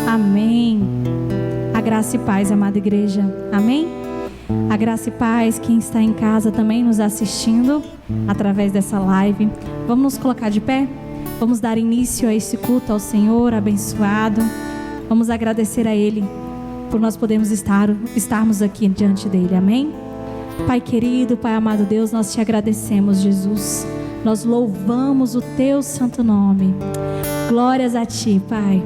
Amém. A graça e paz, amada igreja. Amém? A graça e paz, quem está em casa também nos assistindo através dessa live. Vamos nos colocar de pé? Vamos dar início a esse culto ao Senhor abençoado. Vamos agradecer a Ele por nós podermos estarmos aqui diante dEle. Amém? Pai querido, Pai amado Deus, nós te agradecemos, Jesus. Nós louvamos o Teu santo nome. Glórias a Ti, Pai.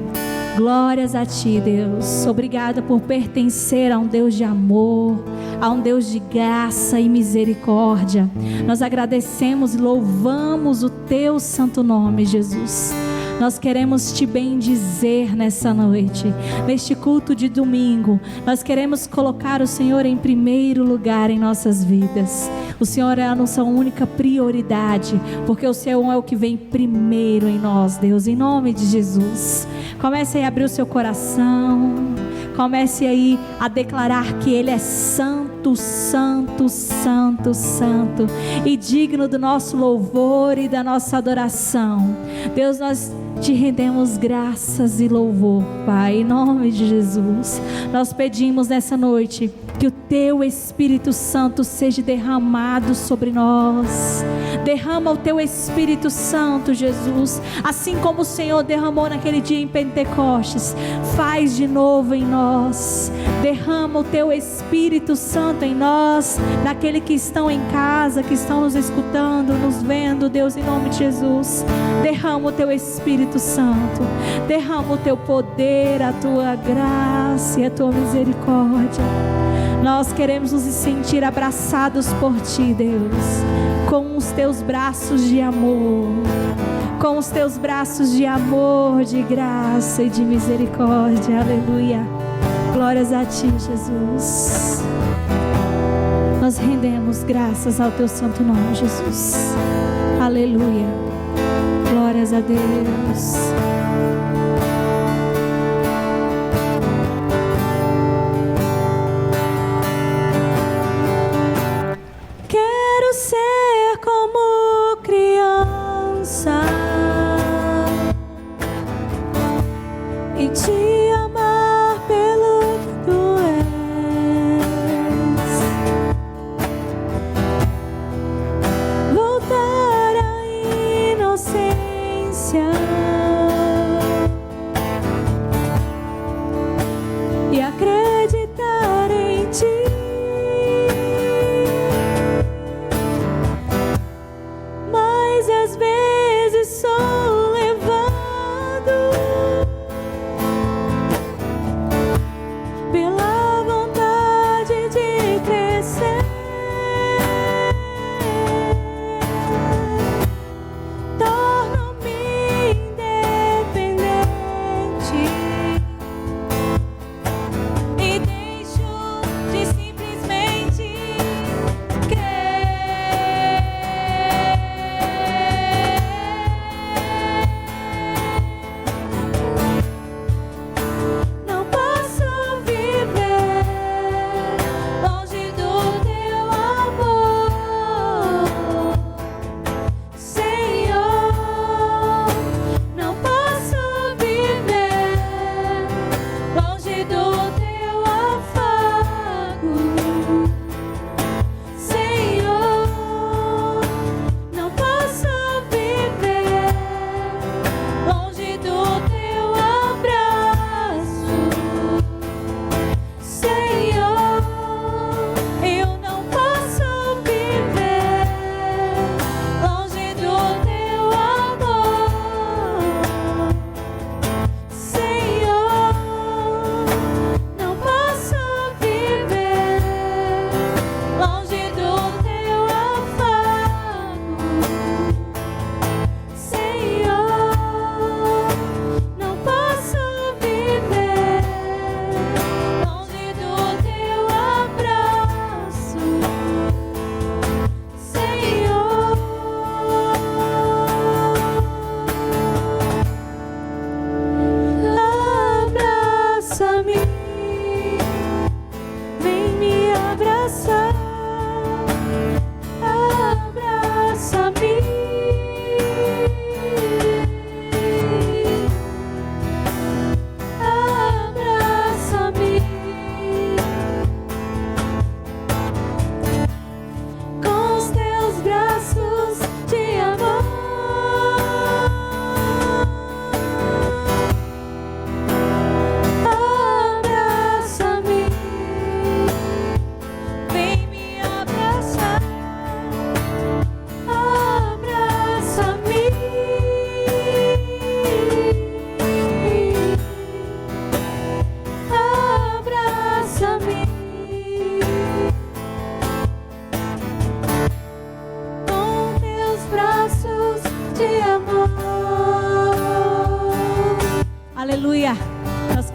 Glórias a Ti, Deus. Obrigada por pertencer a um Deus de amor, a um Deus de graça e misericórdia. Nós agradecemos e louvamos o Teu santo nome, Jesus. Nós queremos Te bendizer nessa noite, neste culto de domingo. Nós queremos colocar o Senhor em primeiro lugar em nossas vidas. O Senhor é a nossa única prioridade, porque o Senhor é o que vem primeiro em nós, Deus, em nome de Jesus. Comece aí a abrir o seu coração, comece aí a declarar que Ele é santo, santo, santo, santo, e digno do nosso louvor e da nossa adoração. Deus, nós Te rendemos graças e louvor, Pai, em nome de Jesus. Nós pedimos nessa noite que o Teu Espírito Santo seja derramado sobre nós. Derrama o Teu Espírito Santo, Jesus, assim como o Senhor derramou naquele dia em Pentecostes. Faz de novo em nós. Derrama o Teu Espírito Santo em nós, naqueles que estão em casa, que estão nos escutando, nos vendo, Deus, em nome de Jesus. Derrama o Teu Espírito Santo, derrama o Teu poder, a Tua graça e a Tua misericórdia. Nós queremos nos sentir abraçados por Ti, Deus, com os Teus braços de amor, com os Teus braços de amor, de graça e de misericórdia. Aleluia. Glórias a Ti, Jesus. Nós rendemos graças ao Teu santo nome, Jesus. Aleluia. Glórias a Deus. Quero ser como criança e Te amar pelo que Tu és. Voltar à inocência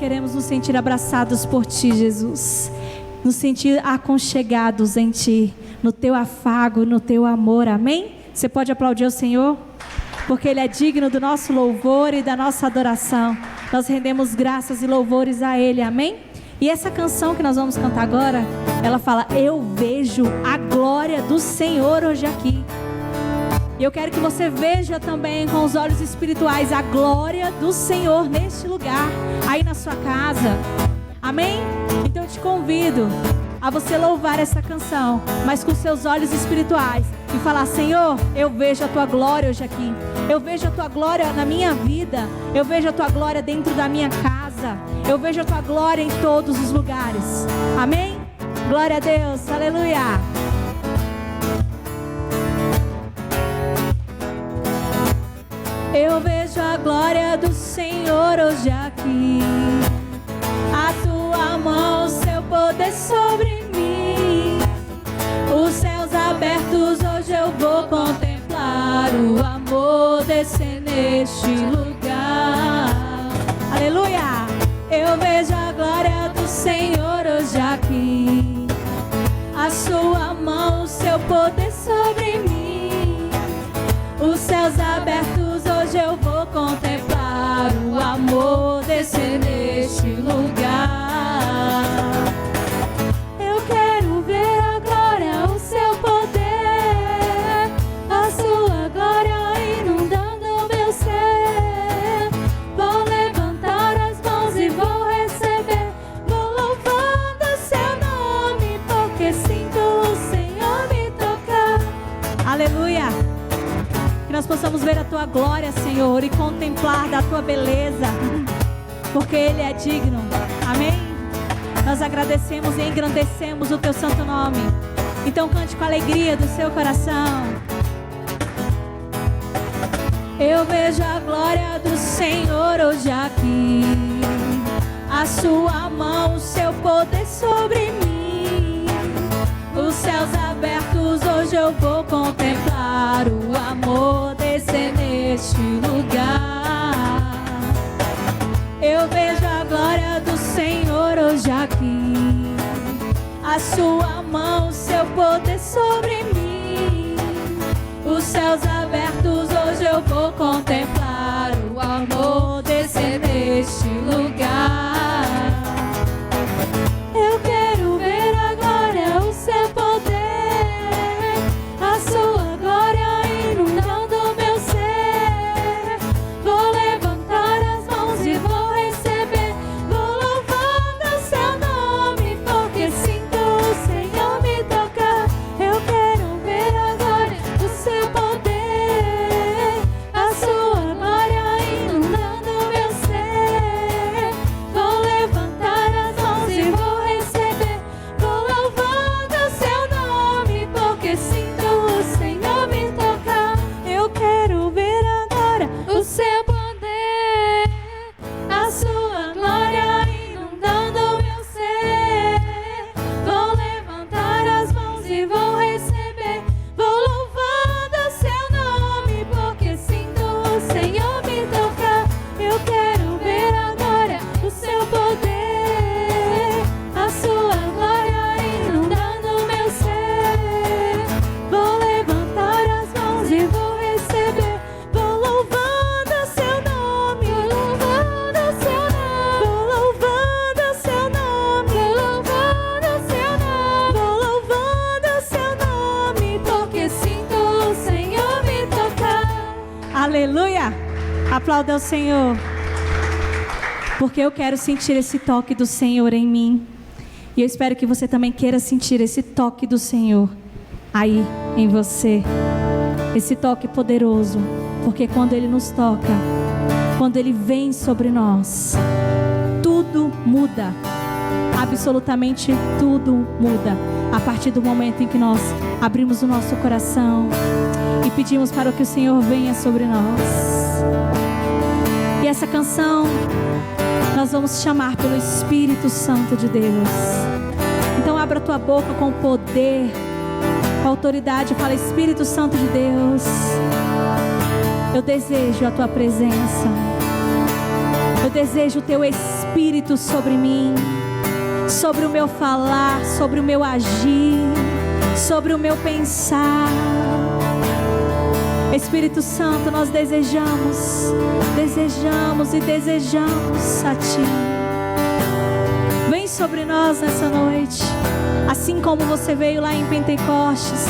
queremos nos sentir abraçados por Ti, Jesus. Nos sentir aconchegados em Ti, no Teu afago, no Teu amor, amém? Você pode aplaudir o Senhor? Porque Ele é digno do nosso louvor e da nossa adoração. Nós rendemos graças e louvores a Ele, amém? E essa canção que nós vamos cantar agora, ela fala: eu vejo a glória do Senhor hoje aqui. E eu quero que você veja também com os olhos espirituais a glória do Senhor neste lugar, aí na sua casa, amém? Então eu te convido a você louvar essa canção, mas com seus olhos espirituais, e falar: Senhor, eu vejo a Tua glória hoje aqui. Eu vejo a Tua glória na minha vida. Eu vejo a Tua glória dentro da minha casa. Eu vejo a Tua glória em todos os lugares. Amém? Glória a Deus, aleluia. Eu vejo a glória do Senhor hoje aqui. A Tua mão, o Seu poder sobre mim. Os céus abertos, hoje eu vou contemplar o amor descer neste lugar. Aleluia! Eu vejo a glória do Senhor hoje aqui. A Sua mão, o Seu poder sobre mim. Os céus abertos, hoje eu vou contemplar o amor descer neste lugar. Eu quero ver a glória, o Seu poder, a Sua glória inundando o meu ser. Vou levantar as mãos e vou receber. Vou louvando o Seu nome, porque sinto o Senhor me tocar. Aleluia! Que nós possamos ver a Tua glória, Senhor, e contemplar da Tua beleza, porque Ele é digno, amém? Nós agradecemos e engrandecemos o Teu santo nome. Então cante com alegria do seu coração. Eu vejo a glória do Senhor hoje aqui. A Sua mão, o Seu poder sobre mim. Os céus abertos, hoje eu vou contemplar o amor descer neste lugar. Eu vejo a glória do Senhor hoje aqui. A Sua mão, o Seu poder sobre mim. Os céus abertos, hoje eu vou contemplar o amor descer neste lugar. Eu quero ver a glória, o Seu poder, a Sua glória inundando o meu ser. Vou levantar as mãos e vou receber. Vou louvando o Seu nome, porque sinto o Senhor me tocar. Eu quero ver a glória, o Seu poder, a Sua glória inundando o meu ser. Vou levantar as mãos e vou receber. Vou louvando o Seu nome, porque sinto o Senhor me tocar. Eu quero ver agora o Seu poder, a Sua glória inundando o meu ser. Vou levantar as mãos e vou receber. Vou louvando o Seu nome, porque sinto o Senhor me tocar. Eu quero ver agora o Seu poder, a Sua glória inundando o meu ser. Vou levantar as mãos e vou receber. Vou louvando o Seu nome, vou louvando o Seu nome, vou louvando o Seu nome, vou louvando o Seu nome, vou louvando o Seu nome, porque sinto o Senhor me tocar. Aleluia! Aplauda o Senhor, porque eu quero sentir esse toque do Senhor em mim. E eu espero que você também queira sentir esse toque do Senhor aí em você. Esse toque poderoso, porque quando Ele nos toca, quando Ele vem sobre nós, tudo muda. Absolutamente tudo muda. A partir do momento em que nós abrimos o nosso coração e pedimos para que o Senhor venha sobre nós. E essa canção nós vamos chamar pelo Espírito Santo de Deus. Então abra tua boca com poder, com autoridade, fala: Espírito Santo de Deus, eu desejo a Tua presença. Eu desejo o Teu Espírito Espírito sobre mim, sobre o meu falar, sobre o meu agir, sobre o meu pensar. Espírito Santo, nós desejamos e desejamos a Ti. Vem sobre nós nessa noite, assim como você veio lá em Pentecostes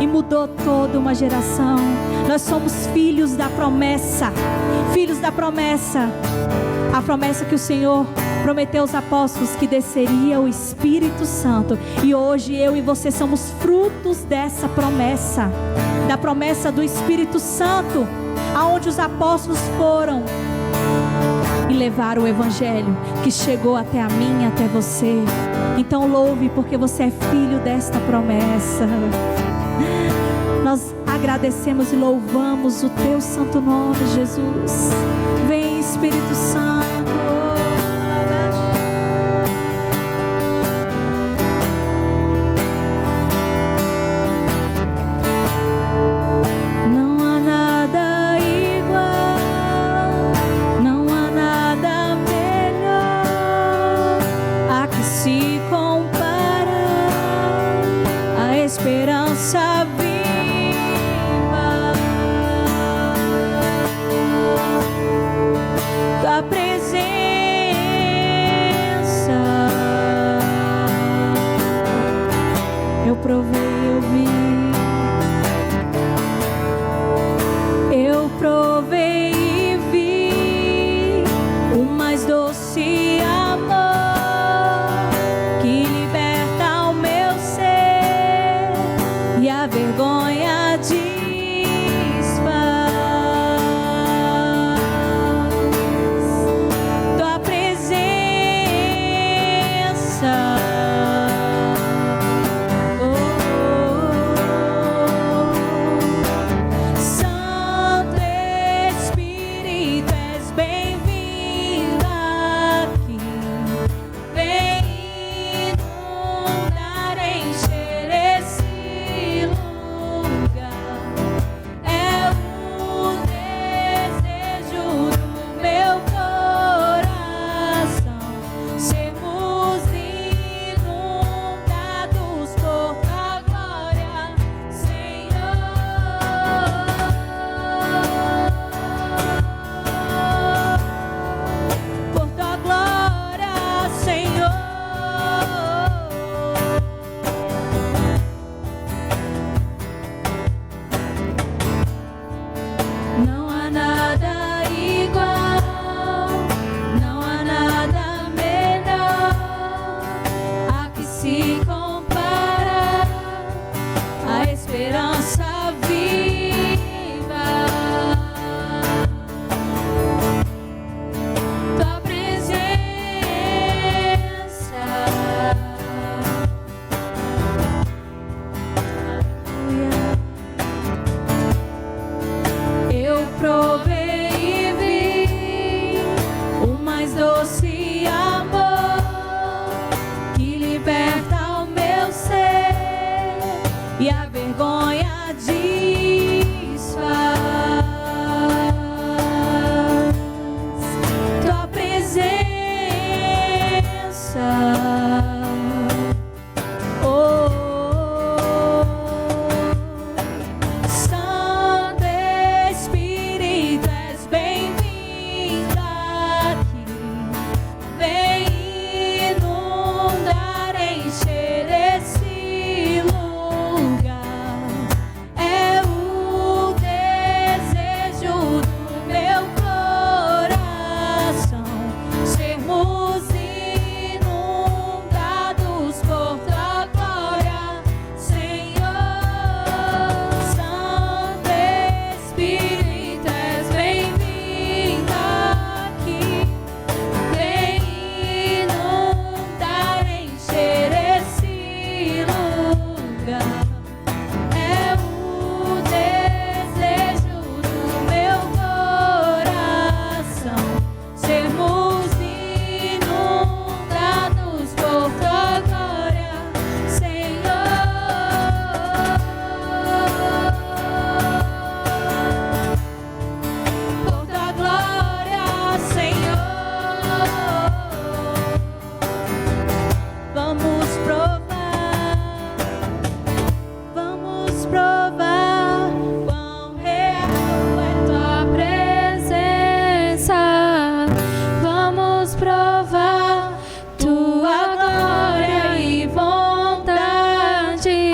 e mudou toda uma geração. Nós somos filhos da promessa, filhos da promessa. A promessa que o Senhor prometeu aos apóstolos, que desceria o Espírito Santo. E hoje eu e você somos frutos dessa promessa, da promessa do Espírito Santo, aonde os apóstolos foram e levaram o Evangelho, que chegou até a mim, até você. Então louve, porque você é filho desta promessa. Nós agradecemos e louvamos o Teu santo nome, Jesus. Vem, Espírito Santo.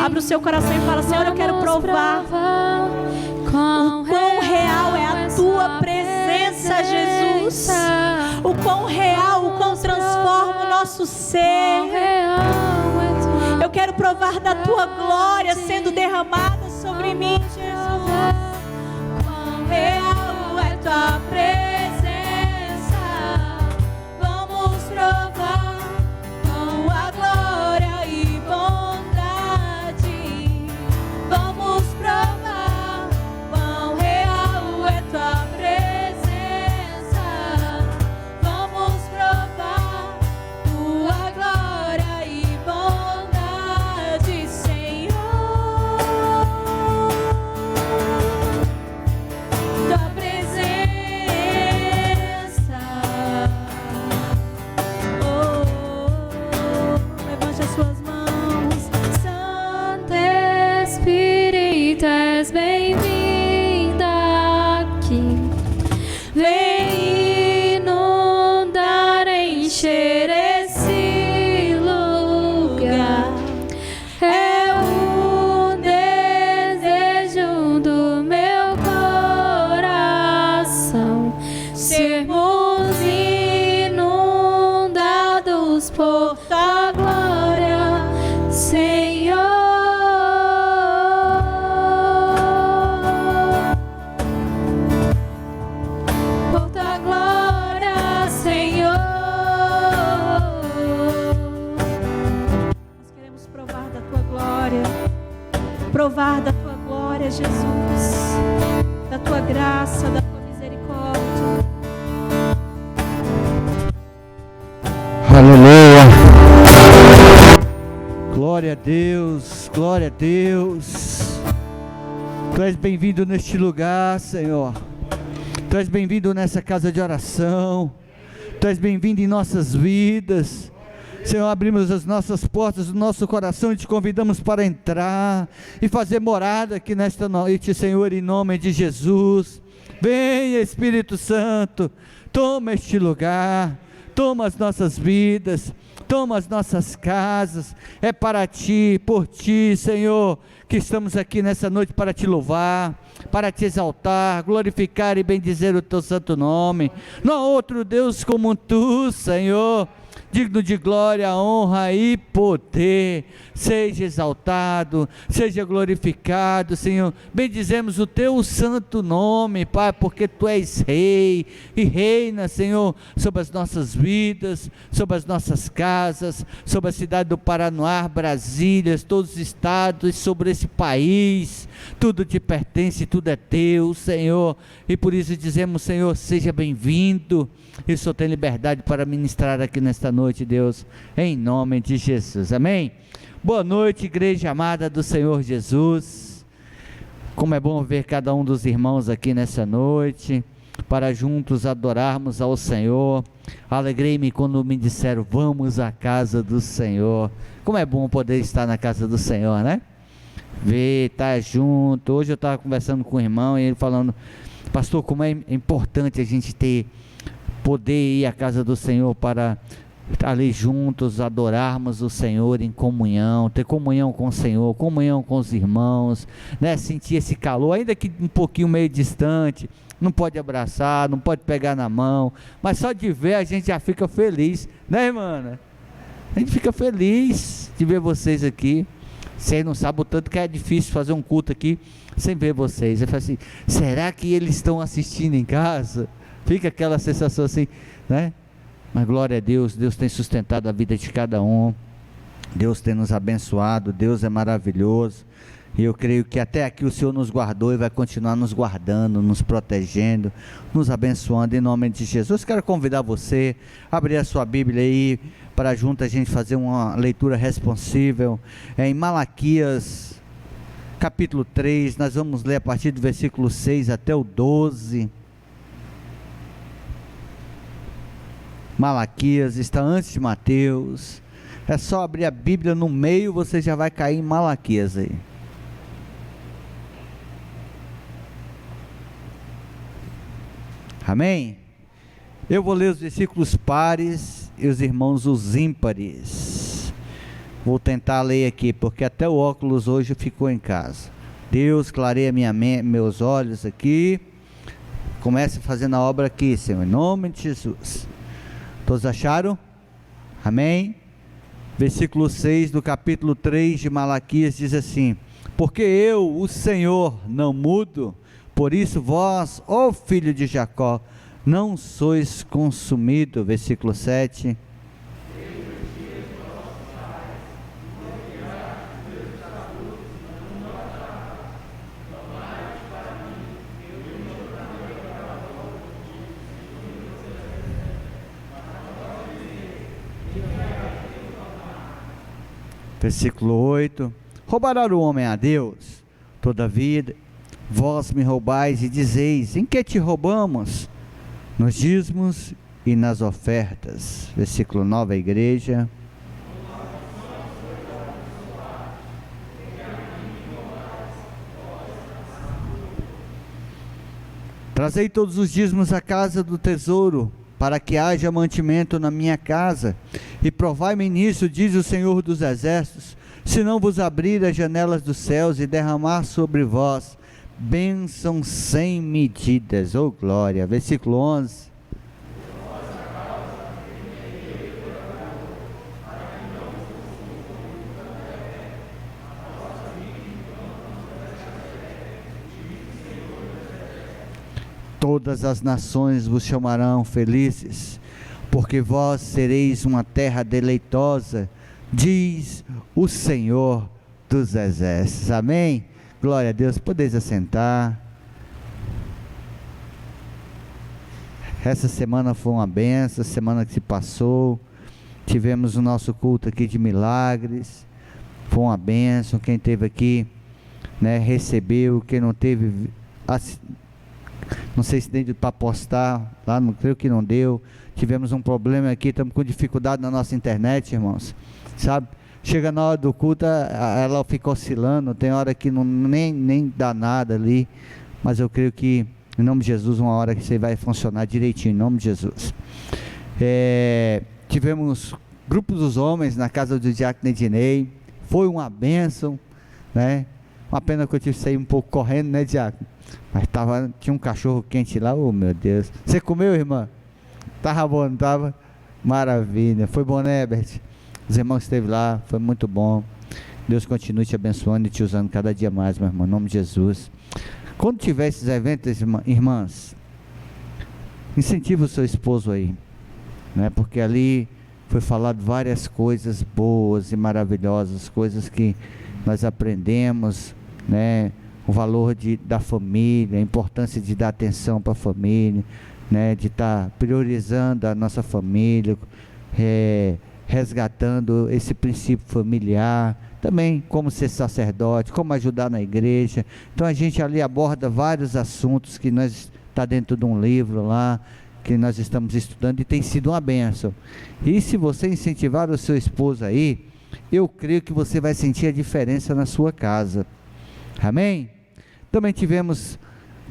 Abre o seu coração e fala: Senhor, eu quero provar o quão real é a tua presença, Jesus. O quão real, o quão transforma o nosso ser. Eu quero provar da tua glória sendo derramada sobre mim, Jesus. Quão real é tua presença. Vamos provar com a glória e bondade. Vamos provar quão real é tua presença. Vamos provar tua glória e bondade, Senhor. Tua presença. Oh, levante as suas mãos. Santo Espírito, és bem-vinda aqui. Vem inundar, encher esse lugar. É o desejo do meu coração sermos inundados por tua glória, Senhor. Por tua glória, Senhor. Nós queremos provar da tua glória, provar da tua glória, Jesus, da tua graça, da tua misericórdia. Aleluia. Glória a Deus, glória a Deus. Tu és bem-vindo neste lugar, Senhor. Tu és bem-vindo nessa casa de oração. Tu és bem-vindo em nossas vidas. Senhor, abrimos as nossas portas do nosso coração e te convidamos para entrar e fazer morada aqui nesta noite, Senhor, em nome de Jesus. Venha, Espírito Santo, toma este lugar, toma as nossas vidas, toma as nossas casas. É para ti, por ti, Senhor, que estamos aqui nessa noite para te louvar, para te exaltar, glorificar e bendizer o teu santo nome. Não há outro Deus como tu, Senhor, digno de glória, honra e poder. Seja exaltado, seja glorificado, Senhor. Bendizemos o teu santo nome, Pai, porque tu és rei e reina, Senhor, sobre as nossas vidas, sobre as nossas casas, sobre a cidade do Paranoá, Brasília, todos os estados, sobre esse país. Tudo te pertence, tudo é teu, Senhor, e por isso dizemos, Senhor, seja bem-vindo. E o Senhor tem liberdade para ministrar aqui nesta noite, Deus, em nome de Jesus, amém? Boa noite, igreja amada do Senhor Jesus. Como é bom ver cada um dos irmãos aqui nessa noite, para juntos adorarmos ao Senhor. Alegrei-me quando me disseram, vamos à casa do Senhor. Como é bom poder estar na casa do Senhor, né? Ver, estar junto. Hoje eu estava conversando com o irmão e ele falando, pastor, como é importante a gente poder ir à casa do Senhor para ali juntos adorarmos o Senhor em comunhão, ter comunhão com o Senhor, comunhão com os irmãos, né? Sentir esse calor, ainda que um pouquinho meio distante, não pode abraçar, não pode pegar na mão, mas só de ver a gente já fica feliz, né, irmã? A gente fica feliz de ver vocês aqui. Vocês não sabem o tanto que é difícil fazer um culto aqui sem ver vocês. Eu falo assim, será que eles estão assistindo em casa? Fica aquela sensação assim, né? Mas glória a Deus, Deus tem sustentado a vida de cada um, Deus tem nos abençoado, Deus é maravilhoso, e eu creio que até aqui o Senhor nos guardou e vai continuar nos guardando, nos protegendo, nos abençoando em nome de Jesus. Quero convidar você a abrir a sua Bíblia aí, para junto a gente fazer uma leitura responsível, em Malaquias, capítulo 3, nós vamos ler a partir do versículo 6 até o 12, Malaquias está antes de Mateus, é só abrir a Bíblia no meio, você já vai cair em Malaquias aí. Amém? Eu vou ler os versículos pares e os irmãos os ímpares. Vou tentar ler aqui, porque até o óculos hoje ficou em casa. Deus, clareia meus olhos aqui. Comece fazendo a obra aqui, Senhor, em nome de Jesus. Todos acharam? Amém? Versículo 6 do capítulo 3 de Malaquias diz assim: porque eu, o Senhor, não mudo, por isso vós, ó filho de Jacó, não sois consumido. Versículo 7. Versículo 8: roubará o homem a Deus? Todavia, vós me roubais e dizeis: em que te roubamos? Nos dízimos e nas ofertas. Versículo 9, a igreja. Trazei todos os dízimos à casa do tesouro, para que haja mantimento na minha casa, e provai-me nisso, diz o Senhor dos Exércitos, se não vos abrir as janelas dos céus e derramar sobre vós bênção sem medidas. Oh glória. Versículo 11. Todas as nações vos chamarão felizes, porque vós sereis uma terra deleitosa, diz o Senhor dos Exércitos. Amém? Glória a Deus. Podeis assentar. Essa semana foi uma benção, semana que se passou, tivemos o nosso culto aqui de milagres, foi uma benção. Quem teve aqui, né, recebeu. Quem não teve, não sei se deu para postar lá, não creio que não deu. Tivemos um problema aqui, estamos com dificuldade na nossa internet, irmãos, sabe? Chega na hora do culto, ela fica oscilando, tem hora que nem dá nada ali, mas eu creio que, em nome de Jesus, uma hora que você vai funcionar direitinho, em nome de Jesus. Tivemos grupos dos homens na casa do diácono Ednei, foi uma bênção, né? Uma pena que eu tive que sair um pouco correndo, né, diácono? Mas tinha um cachorro quente lá, oh meu Deus. Você comeu, irmã? Estava bom, não estava? Maravilha. Foi bom, né, Herbert? Os irmãos esteve lá, foi muito bom. Deus continue te abençoando e te usando cada dia mais, meu irmão, em nome de Jesus. Quando tiver esses eventos, irmãs, incentiva o seu esposo aí, né? Porque ali foi falado várias coisas boas e maravilhosas, coisas que nós aprendemos, né? O valor da família, a importância de dar atenção para a família, né? De estar priorizando a nossa família, resgatando esse princípio familiar, também como ser sacerdote, como ajudar na igreja. Então a gente ali aborda vários assuntos que está dentro de um livro lá, que nós estamos estudando, e tem sido uma bênção. E se você incentivar o seu esposo aí, eu creio que você vai sentir a diferença na sua casa. Amém? Também tivemos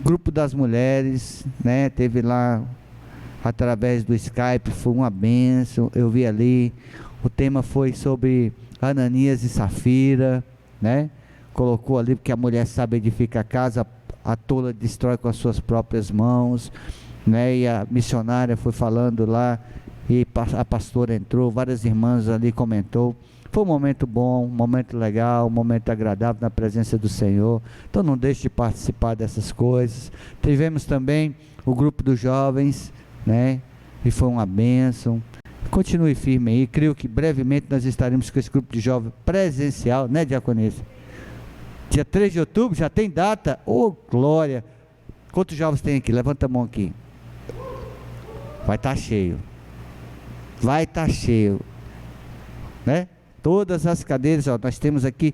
grupo das mulheres, né? Teve lá através do Skype, foi uma bênção. Eu vi ali, o tema foi sobre Ananias e Safira, né? Colocou ali, porque a mulher sabe edificar a casa, a tola destrói com as suas próprias mãos, né? E a missionária foi falando lá, e a pastora entrou, várias irmãs ali comentou. Foi um momento bom, um momento legal, um momento agradável na presença do Senhor. Então não deixe de participar dessas coisas. Tivemos também o grupo dos jovens, né? E foi uma bênção. Continue firme aí. Creio que brevemente nós estaremos com esse grupo de jovens presencial, né, diaconisa? Dia 3 de outubro, já tem data? Oh, glória! Quantos jovens tem aqui? Levanta a mão aqui. Vai estar cheio. Vai estar cheio, né? Todas as cadeiras, ó, nós temos aqui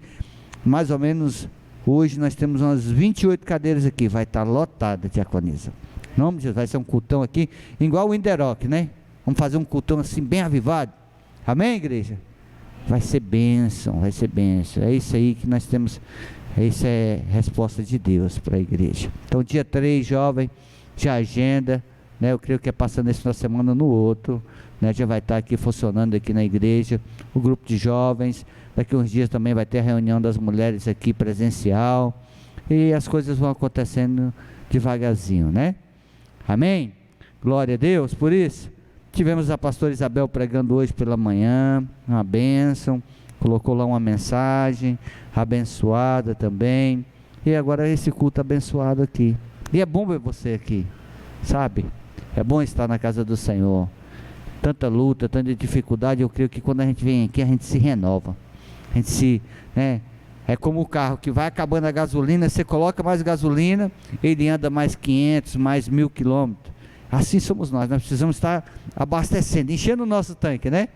mais ou menos, hoje nós temos umas 28 cadeiras aqui, vai estar lotada, diaconisa. Em nome de Jesus, vai ser um cultão aqui, igual o Inderoc, né? Vamos fazer um cultão assim, bem avivado. Amém, igreja? Vai ser bênção, vai ser bênção. É isso aí que nós temos, isso é resposta de Deus para a igreja. Então, dia 3, jovem, de agenda, né? Eu creio que é passando esse final de semana no outro, né? Já vai estar aqui funcionando aqui na igreja, o grupo de jovens. Daqui uns dias também vai ter a reunião das mulheres aqui presencial, e as coisas vão acontecendo devagarzinho, né? Amém? Glória a Deus por isso. Tivemos a pastora Isabel pregando hoje pela manhã, uma bênção, colocou lá uma mensagem abençoada também, e agora esse culto abençoado aqui. E é bom ver você aqui, sabe? É bom estar na casa do Senhor. Tanta luta, tanta dificuldade, eu creio que quando a gente vem aqui, a gente se renova. A gente se, né? É como o carro que vai acabando a gasolina, você coloca mais gasolina, ele anda mais 500, mais 1000 quilômetros. Assim somos nós precisamos estar abastecendo, enchendo o nosso tanque, né?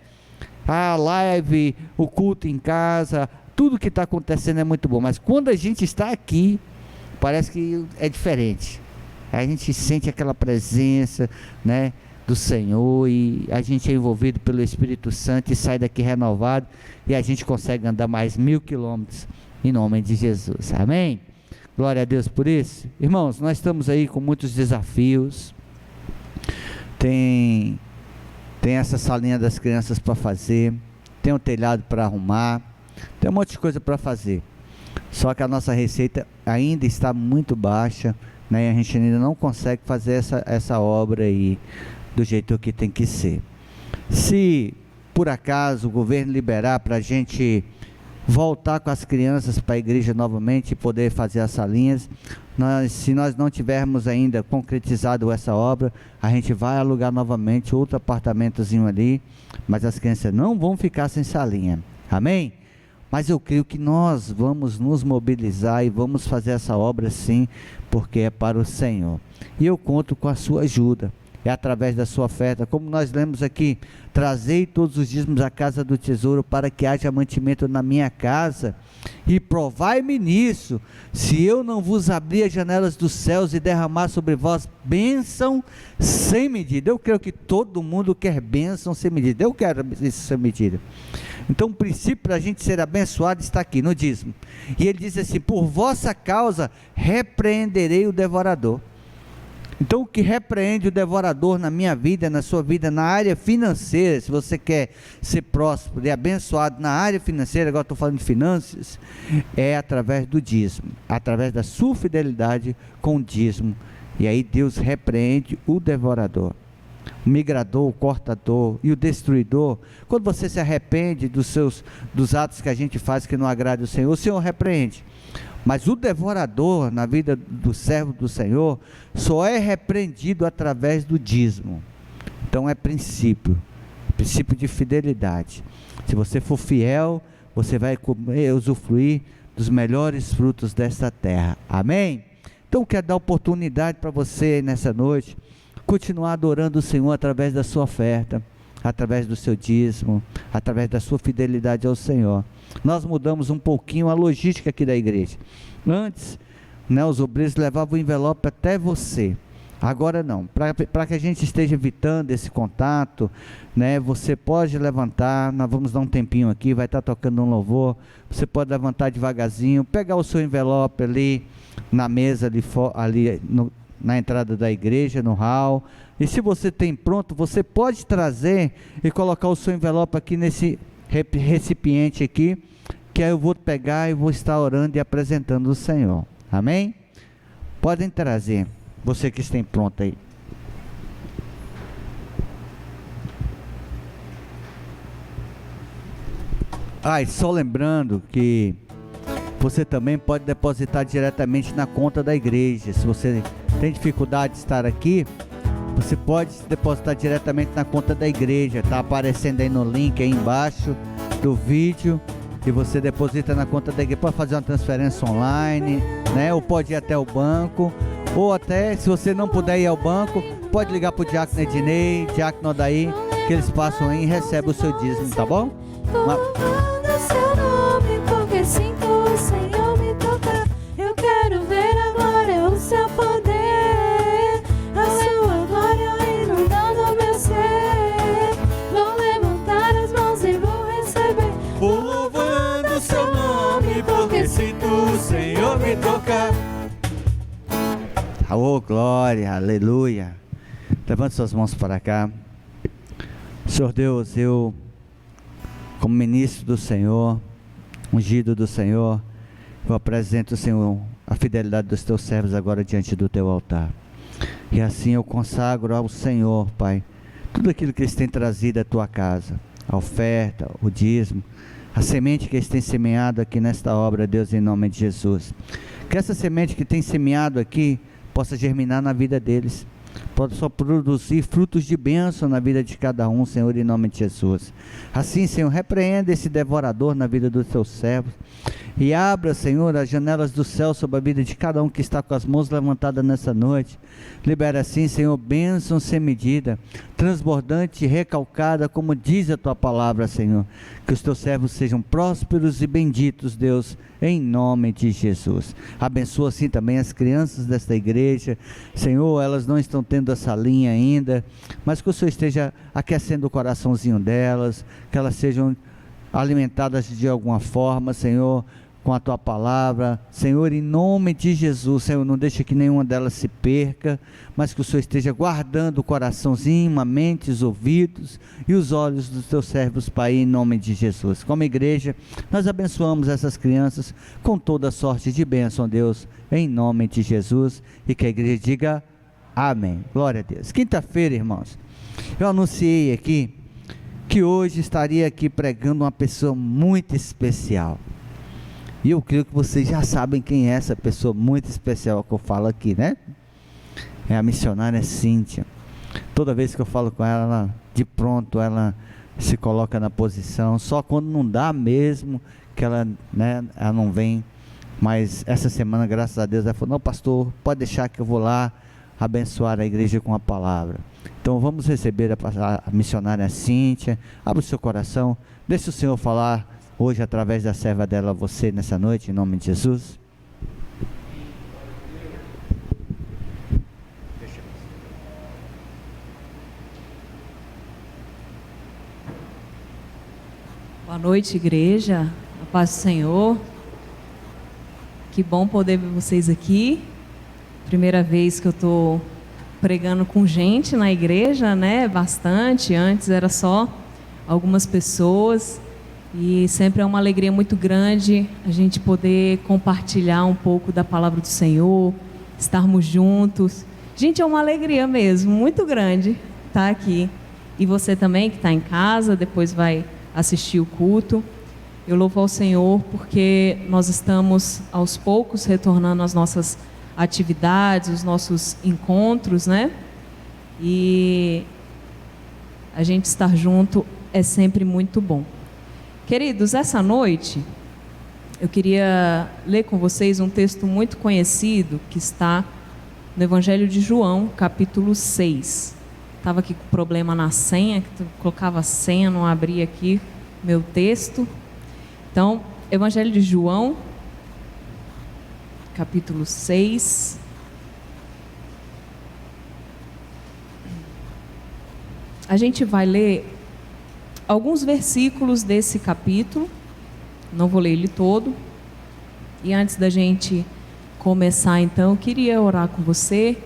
A live, o culto em casa, tudo que está acontecendo é muito bom, mas quando a gente está aqui, parece que é diferente. A gente sente aquela presença, né, do Senhor, e a gente é envolvido pelo Espírito Santo e sai daqui renovado, e a gente consegue andar mais 1000 quilômetros em nome de Jesus. Amém? Glória a Deus por isso. Irmãos, nós estamos aí com muitos desafios. Tem essa salinha das crianças para fazer, tem um telhado para arrumar, tem um monte de coisa para fazer. Só que a nossa receita ainda está muito baixa, né? E a gente ainda não consegue fazer essa obra aí do jeito que tem que ser. Se por acaso o governo liberar para a gente voltar com as crianças para a igreja novamente e poder fazer as salinhas, se nós não tivermos ainda concretizado essa obra, a gente vai alugar novamente outro apartamentozinho ali, mas as crianças não vão ficar sem salinha. Amém? Mas eu creio que nós vamos nos mobilizar e vamos fazer essa obra sim, porque é para o Senhor. E eu conto com a sua ajuda. É através da sua oferta, como nós lemos aqui: trazei todos os dízimos à casa do tesouro, para que haja mantimento na minha casa, e provai-me nisso, se eu não vos abrir as janelas dos céus e derramar sobre vós bênção sem medida. Eu creio que todo mundo quer bênção sem medida, eu quero isso sem medida. Então o princípio para a gente ser abençoado está aqui no dízimo, e ele diz assim: por vossa causa repreenderei o devorador. Então o que repreende o devorador na minha vida, na sua vida, na área financeira, se você quer ser próspero e abençoado na área financeira, agora estou falando de finanças, é através do dízimo, através da sua fidelidade com o dízimo. E aí Deus repreende o devorador, o migrador, o cortador e o destruidor. Quando você se arrepende dos atos que a gente faz que não agrada o Senhor repreende. Mas o devorador na vida do servo do Senhor só é repreendido através do dízimo. Então é princípio de fidelidade. Se você for fiel, você vai comer, usufruir dos melhores frutos desta terra. Amém? Então eu quero dar oportunidade para você nessa noite continuar adorando o Senhor através da sua oferta, através do seu dízimo, através da sua fidelidade ao Senhor. Nós mudamos um pouquinho a logística aqui da igreja. Antes, né, os obreiros levavam o envelope até você. Agora não. Para que a gente esteja evitando esse contato, né, você pode levantar. Nós vamos dar um tempinho aqui, vai estar tocando um louvor. Você pode levantar devagarzinho, pegar o seu envelope ali na mesa ali na entrada da igreja, no hall. E se você tem pronto, você pode trazer e colocar o seu envelope aqui nesse recipiente aqui, que aí eu vou pegar e vou estar orando e apresentando o Senhor. Amém? Podem trazer, você que está pronto aí. E só lembrando que você também pode depositar diretamente na conta da igreja. Se você tem dificuldade de estar aqui, você pode depositar diretamente na conta da igreja. Está aparecendo aí no link aí embaixo do vídeo, e você deposita na conta da igreja. Pode fazer uma transferência online, né? Ou pode ir até o banco, ou até, se você não puder ir ao banco, pode ligar para o diácono Ednei, diácono Odaí, que eles passam aí e recebem o seu dízimo, tá bom? Seu nome, porque sinto o Senhor me tocar. Eu quero ver agora o seu poder, a sua glória inundando meu ser. Vou levantar as mãos e vou receber. Vou louvando o seu nome, porque sinto o Senhor me tocar. Oh, glória, aleluia. Levante suas mãos para cá. Senhor Deus, eu, como ministro do Senhor, ungido do Senhor, eu apresento, Senhor, a fidelidade dos teus servos agora diante do teu altar. E assim eu consagro ao Senhor, Pai, tudo aquilo que eles têm trazido à tua casa, a oferta, o dízimo, a semente que eles têm semeado aqui nesta obra, Deus, em nome de Jesus. Que essa semente que tem semeado aqui possa germinar na vida deles, possa produzir frutos de bênção na vida de cada um, Senhor, em nome de Jesus. Assim, Senhor, repreenda esse devorador na vida dos teus servos e abra, Senhor, as janelas do céu sobre a vida de cada um que está com as mãos levantadas nessa noite. Libera assim, Senhor, bênção sem medida, transbordante e recalcada, como diz a tua palavra, Senhor. Que os teus servos sejam prósperos e benditos, Deus, em nome de Jesus. Abençoa assim também as crianças desta igreja, Senhor. Elas não estão tendo essa linha ainda, mas que o Senhor esteja aquecendo o coraçãozinho delas, que elas sejam alimentadas de alguma forma, Senhor, com a tua palavra, Senhor, em nome de Jesus. Senhor, não deixe que nenhuma delas se perca, mas que o Senhor esteja guardando o coraçãozinho, a mente, os ouvidos e os olhos dos teus servos, Pai, em nome de Jesus. Como igreja, nós abençoamos essas crianças com toda sorte de bênção, Deus, em nome de Jesus, e que a igreja diga amém. Glória a Deus. Quinta-feira, irmãos, eu anunciei aqui que hoje estaria aqui pregando uma pessoa muito especial. E eu creio que vocês já sabem quem é essa pessoa muito especial que eu falo aqui, né? É a missionária Cíntia. Toda vez que eu falo com ela, de pronto ela se coloca na posição. Só quando não dá mesmo que ela, né, ela não vem. Mas essa semana, graças a Deus, ela falou: não, pastor, pode deixar que eu vou lá abençoar a igreja com a palavra. Então vamos receber a missionária Cíntia. Abra o seu coração, deixe o Senhor falar hoje através da serva dela a você nessa noite, em nome de Jesus. Boa noite, igreja, a paz do Senhor. Que bom poder ver vocês aqui. Primeira vez que eu estou pregando com gente na igreja, né? Bastante. Antes era só algumas pessoas. E sempre é uma alegria muito grande a gente poder compartilhar um pouco da palavra do Senhor, estarmos juntos. Gente, é uma alegria mesmo, muito grande estar aqui. E você também que está em casa, depois vai assistir o culto. Eu louvo ao Senhor porque nós estamos aos poucos retornando às nossas atividades, os nossos encontros, né? E a gente estar junto é sempre muito bom. Queridos, essa noite eu queria ler com vocês um texto muito conhecido que está no Evangelho de João, capítulo 6. Estava aqui com problema na senha, que eu colocava a senha, não abria aqui meu texto. Então, Evangelho de João, capítulo 6. A gente vai ler alguns versículos desse capítulo, não vou ler ele todo. E antes da gente começar, então, eu queria orar com você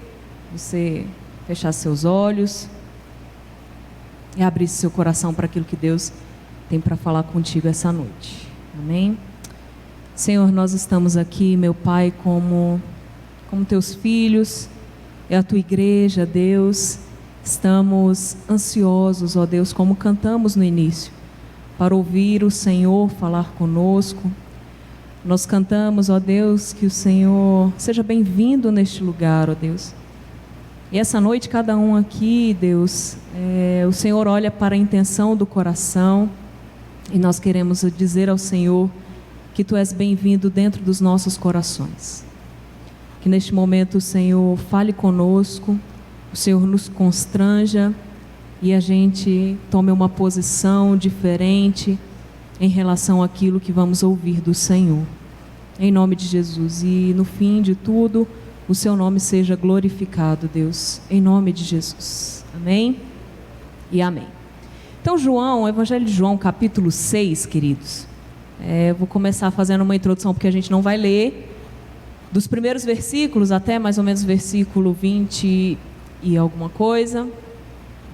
fechar seus olhos e abrir seu coração para aquilo que Deus tem para falar contigo essa noite. Amém? Senhor, nós estamos aqui, meu Pai, como teus filhos, é a tua igreja, Deus. Estamos ansiosos, ó Deus, como cantamos no início, para ouvir o Senhor falar conosco. Nós cantamos, ó Deus, que o Senhor seja bem-vindo neste lugar, ó Deus. E essa noite, cada um aqui, Deus, o Senhor olha para a intenção do coração, e nós queremos dizer ao Senhor que Tu és bem-vindo dentro dos nossos corações. Que neste momento o Senhor fale conosco, o Senhor nos constranja e a gente tome uma posição diferente em relação àquilo que vamos ouvir do Senhor. Em nome de Jesus. E no fim de tudo, o Seu nome seja glorificado, Deus. Em nome de Jesus. Amém e amém. Então, João, o Evangelho de João, capítulo 6, queridos. Eu vou começar fazendo uma introdução, porque a gente não vai ler dos primeiros versículos até mais ou menos versículo 20 e alguma coisa.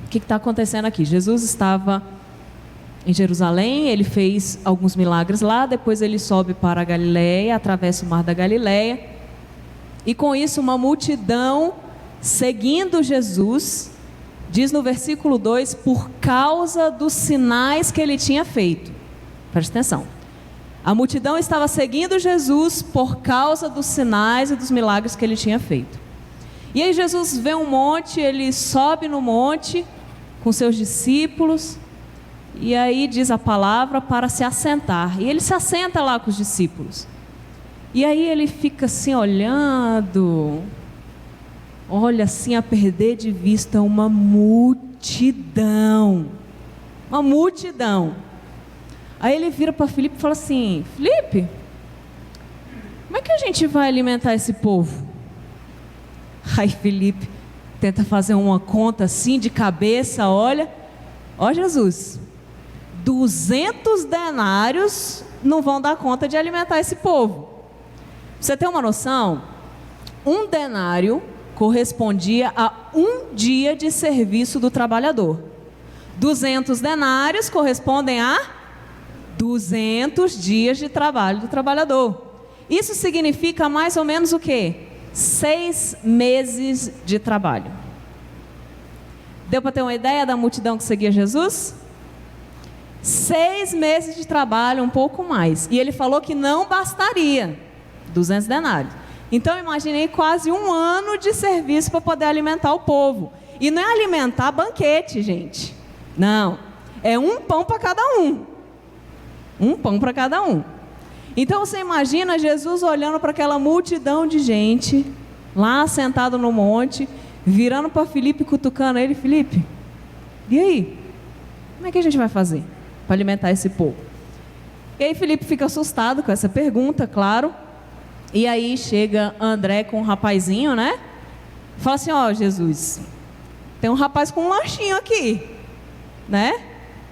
O que está acontecendo aqui? Jesus estava em Jerusalém, ele fez alguns milagres lá, depois ele sobe para a Galileia, atravessa o mar da Galileia, e com isso uma multidão seguindo Jesus, diz no versículo 2, por causa dos sinais que ele tinha feito. Preste atenção. A multidão estava seguindo Jesus por causa dos sinais e dos milagres que ele tinha feito. E aí Jesus vê um monte, ele sobe no monte com seus discípulos, e aí diz a palavra para se assentar. E ele se assenta lá com os discípulos. E aí ele fica assim olhando, olha assim a perder de vista uma multidão. Uma multidão. Aí ele vira para Filipe e fala assim: Filipe, como é que a gente vai alimentar esse povo? Aí Filipe tenta fazer uma conta assim de cabeça, olha, ó Jesus, 200 denários não vão dar conta de alimentar esse povo. Pra você ter uma noção, um denário correspondia a um dia de serviço do trabalhador. 200 denários correspondem a 200 dias de trabalho do trabalhador. Isso significa mais ou menos o quê? 6 meses de trabalho. Deu para ter uma ideia da multidão que seguia Jesus? 6 meses de trabalho, um pouco mais. E ele falou que não bastaria 200 denários. Então eu imaginei quase um ano de serviço para poder alimentar o povo. E não é alimentar banquete, gente. Não. É um pão para cada um. Um pão para cada um. Então você imagina Jesus olhando para aquela multidão de gente, lá sentado no monte, virando para Filipe, cutucando ele: Filipe, e aí? Como é que a gente vai fazer para alimentar esse povo? E aí Filipe fica assustado com essa pergunta, claro. E aí chega André com um rapazinho, né? Fala assim: ó, Jesus, tem um rapaz com um lanchinho aqui, né?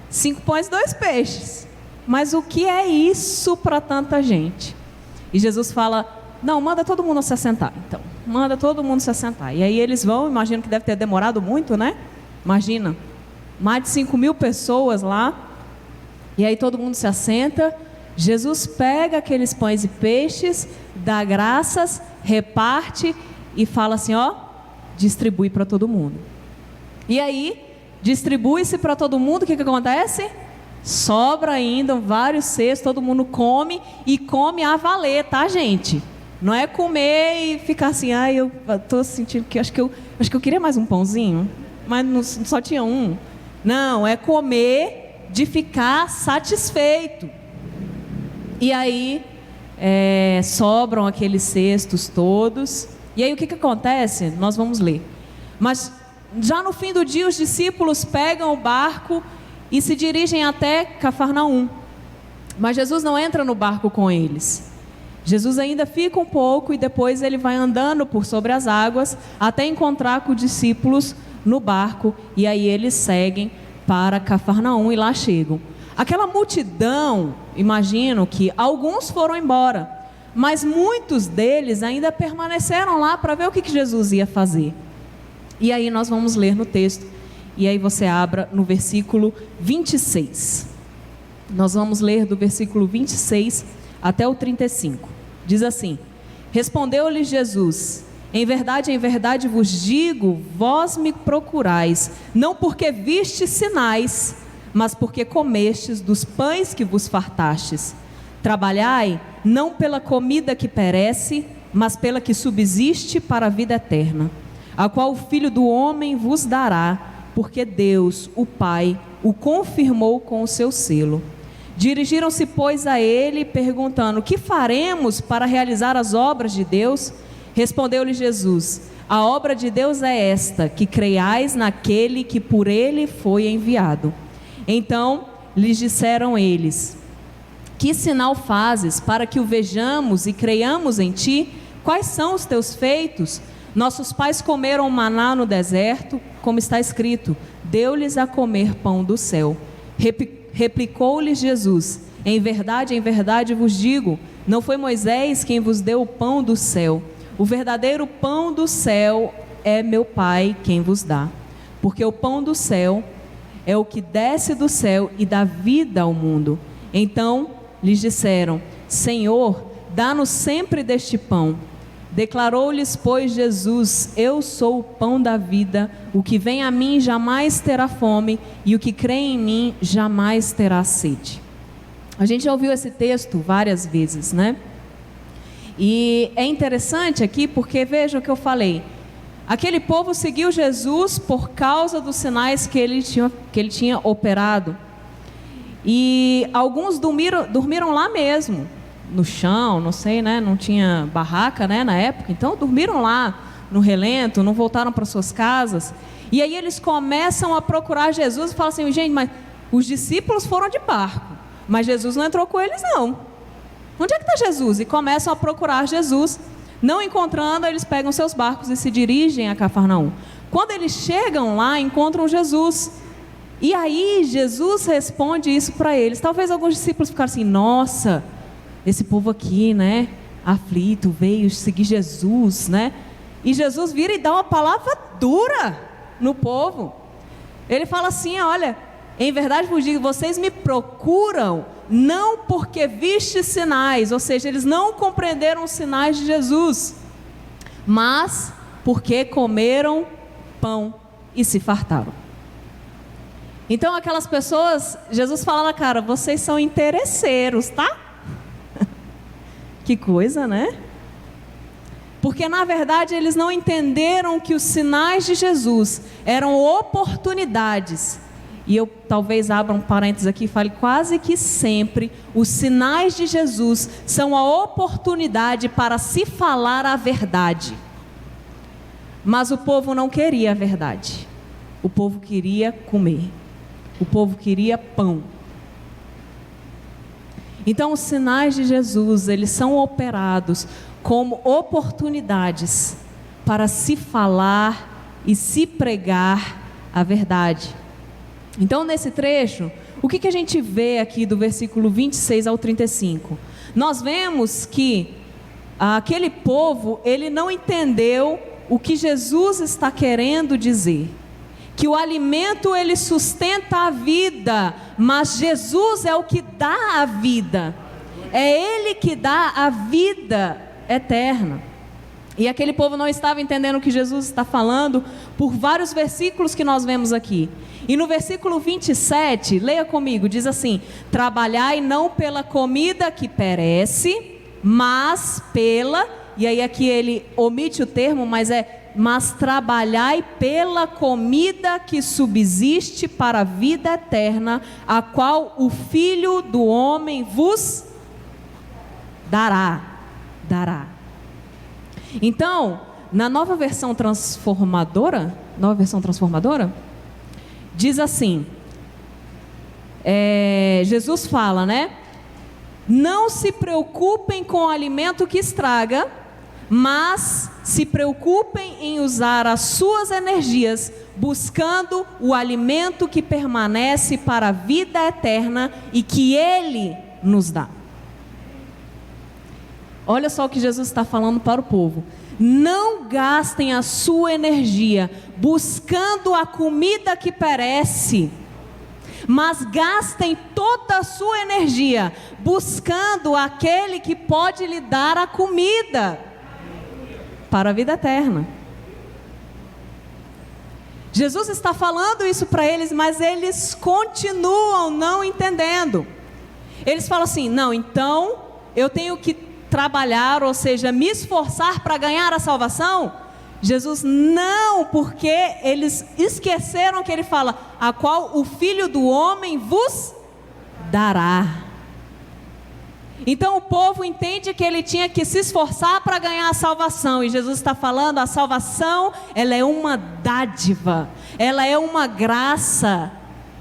5 pães e 2 peixes. Mas o que é isso para tanta gente? E Jesus fala: não, manda todo mundo se assentar. Então, manda todo mundo se assentar. E aí eles vão, imagino que deve ter demorado muito, né? Imagina, mais de 5.000 pessoas lá. E aí todo mundo se assenta. Jesus pega aqueles pães e peixes, dá graças, reparte e fala assim: ó, distribui para todo mundo. E aí, distribui-se para todo mundo. O que acontece? Sobra ainda vários cestos, todo mundo come, e come a valer, tá, gente? Não é comer e ficar assim: ai, eu tô sentindo que acho que eu queria mais um pãozinho, mas não, só tinha um. Não, é comer de ficar satisfeito. E aí sobram aqueles cestos todos. E aí o que acontece? Nós vamos ler. Mas já no fim do dia os discípulos pegam o barco e se dirigem até Cafarnaum. Mas Jesus não entra no barco com eles. Jesus ainda fica um pouco e depois ele vai andando por sobre as águas até encontrar com os discípulos no barco. E aí eles seguem para Cafarnaum e lá chegam. Aquela multidão, imagino que alguns foram embora, mas muitos deles ainda permaneceram lá para ver o que Jesus ia fazer. E aí nós vamos ler no texto. E aí você abra no versículo 26. Nós vamos ler do versículo 26 até o 35. Diz assim: respondeu-lhe Jesus: em verdade vos digo, vós me procurais, não porque vistes sinais, mas porque comestes dos pães que vos fartastes. Trabalhai, não pela comida que perece, mas pela que subsiste para a vida eterna, a qual o Filho do Homem vos dará, porque Deus, o Pai, o confirmou com o seu selo. Dirigiram-se, pois, a ele, perguntando: que faremos para realizar as obras de Deus? Respondeu-lhe Jesus: a obra de Deus é esta, que creiais naquele que por ele foi enviado. Então lhes disseram eles: que sinal fazes para que o vejamos e creiamos em ti? Quais são os teus feitos? Nossos pais comeram maná no deserto, como está escrito: deu-lhes a comer pão do céu. Replicou-lhes Jesus: em verdade vos digo, não foi Moisés quem vos deu o pão do céu. O verdadeiro pão do céu é meu Pai quem vos dá. Porque o pão do céu é o que desce do céu e dá vida ao mundo. Então lhes disseram: Senhor, dá-nos sempre deste pão. Declarou-lhes, pois, Jesus: Eu sou o pão da vida. O que vem a mim jamais terá fome, e o que crê em mim jamais terá sede. A gente já ouviu esse texto várias vezes, né? E é interessante aqui porque veja o que eu falei. Aquele povo seguiu Jesus por causa dos sinais que ele tinha operado. E alguns dormiram lá mesmo, no chão, não sei, né? Não tinha barraca, né, na época. Então dormiram lá no relento, não voltaram para suas casas. E aí eles começam a procurar Jesus e falam assim: gente, mas os discípulos foram de barco, mas Jesus não entrou com eles não. Onde é que está Jesus? E começam a procurar Jesus. Não encontrando, eles pegam seus barcos e se dirigem a Cafarnaum. Quando eles chegam lá, encontram Jesus. E aí Jesus responde isso para eles. Talvez alguns discípulos ficaram assim: nossa, esse povo aqui, né, aflito, veio seguir Jesus, né? E Jesus vira e dá uma palavra dura no povo. Ele fala assim: olha, em verdade vos digo, vocês me procuram não porque vistes sinais, ou seja, eles não compreenderam os sinais de Jesus, mas porque comeram pão e se fartaram. Então aquelas pessoas, Jesus fala na cara: vocês são interesseiros, tá? Que coisa, né? Porque na verdade eles não entenderam que os sinais de Jesus eram oportunidades. E eu talvez abra um parênteses aqui e fale: quase que sempre os sinais de Jesus são a oportunidade para se falar a verdade. Mas o povo não queria a verdade. O povo queria comer. O povo queria pão. Então os sinais de Jesus, eles são operados como oportunidades para se falar e se pregar a verdade. Então nesse trecho, o que a gente vê aqui do versículo 26 ao 35? Nós vemos que aquele povo, ele não entendeu o que Jesus está querendo dizer. Que o alimento ele sustenta a vida, mas Jesus é o que dá a vida. É Ele que dá a vida eterna. E aquele povo não estava entendendo o que Jesus está falando por vários versículos que nós vemos aqui. E no versículo 27, leia comigo, diz assim: trabalhai não pela comida que perece, mas pela, e aí aqui ele omite o termo, mas trabalhai pela comida que subsiste para a vida eterna, a qual o Filho do Homem vos dará. Então, na nova versão transformadora, diz assim, Jesus fala, né? Não se preocupem com o alimento que estraga, mas se preocupem em usar as suas energias, buscando o alimento que permanece para a vida eterna e que Ele nos dá. Olha só o que Jesus está falando para o povo: não gastem a sua energia buscando a comida que perece, mas gastem toda a sua energia buscando aquele que pode lhe dar a comida para a vida eterna. Jesus está falando isso para eles, mas eles continuam não entendendo. Eles falam assim: não, então eu tenho que trabalhar, ou seja, me esforçar para ganhar a salvação? Jesus, não, porque eles esqueceram que ele fala: a qual o Filho do Homem vos dará. Então o povo entende que ele tinha que se esforçar para ganhar a salvação, e Jesus está falando: a salvação, ela é uma dádiva, ela é uma graça.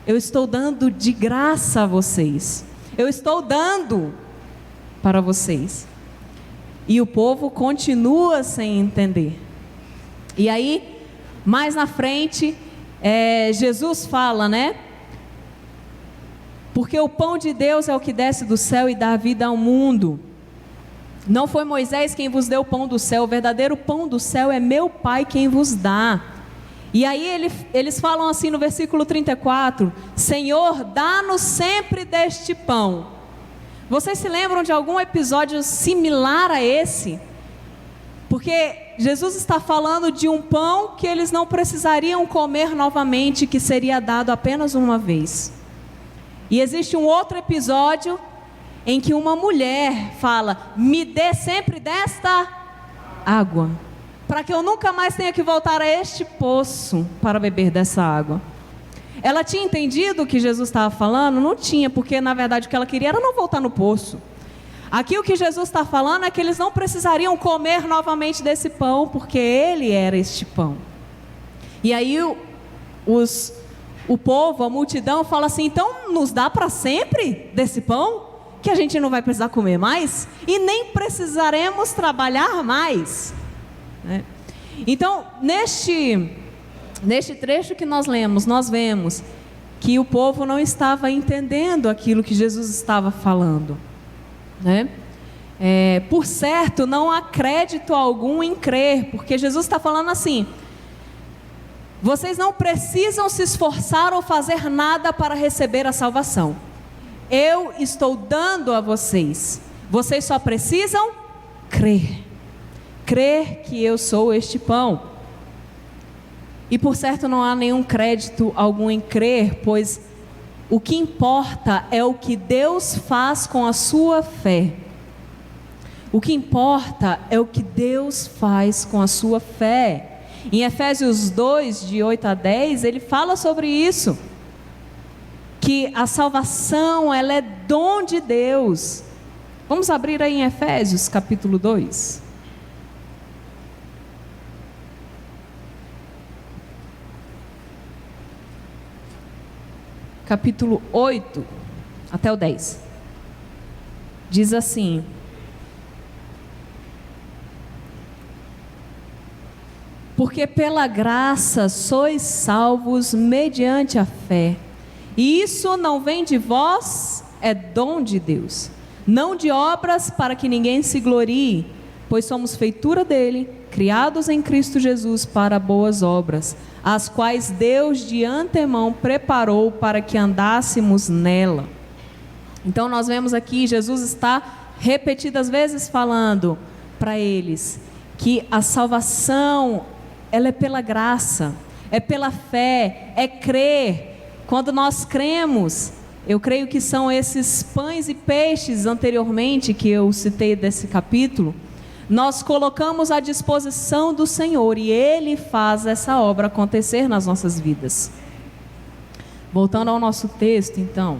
Eu estou dando de graça a vocês, eu estou dando para vocês. E o povo continua sem entender. E aí, mais na frente, Jesus fala, né? Porque o pão de Deus é o que desce do céu e dá vida ao mundo. Não foi Moisés quem vos deu o pão do céu, o verdadeiro pão do céu é meu Pai quem vos dá. E aí eles falam assim no versículo 34, Senhor, dá-nos sempre deste pão. Vocês se lembram de algum episódio similar a esse? Porque Jesus está falando de um pão que eles não precisariam comer novamente, que seria dado apenas uma vez. E existe um outro episódio em que uma mulher fala, me dê sempre desta água, para que eu nunca mais tenha que voltar a este poço para beber dessa água. Ela tinha entendido o que Jesus estava falando? Não tinha, porque na verdade o que ela queria era não voltar no poço. Aqui o que Jesus está falando é que eles não precisariam comer novamente desse pão, porque Ele era este pão. E aí o povo, a multidão fala assim, então nos dá para sempre desse pão? Que a gente não vai precisar comer mais? E nem precisaremos trabalhar mais? Então, neste trecho que nós lemos, nós vemos que o povo não estava entendendo aquilo que Jesus estava falando, né? Por certo, não há crédito algum em crer, porque Jesus está falando assim, vocês não precisam se esforçar ou fazer nada para receber a salvação. Eu estou dando a vocês, vocês só precisam crer. Crer que eu sou este pão. E por certo não há nenhum crédito algum em crer, pois o que importa é o que Deus faz com a sua fé. O que importa é o que Deus faz com a sua fé. Em Efésios 2, de 8 a 10, ele fala sobre isso. Que a salvação, ela é dom de Deus. Vamos abrir aí em Efésios, capítulo 2. Capítulo 8 até o 10. Diz assim: porque pela graça sois salvos mediante a fé. E isso não vem de vós, é dom de Deus. Não de obras para que ninguém se glorie, pois somos feitura dele, criados em Cristo Jesus para boas obras, as quais Deus de antemão preparou para que andássemos nela. Então nós vemos aqui, Jesus está repetidas vezes falando para eles que a salvação, ela é pela graça, é pela fé, é crer. Quando nós cremos, eu creio que são esses pães e peixes anteriormente que eu citei desse capítulo, nós colocamos à disposição do Senhor e Ele faz essa obra acontecer nas nossas vidas. Voltando ao nosso texto, então.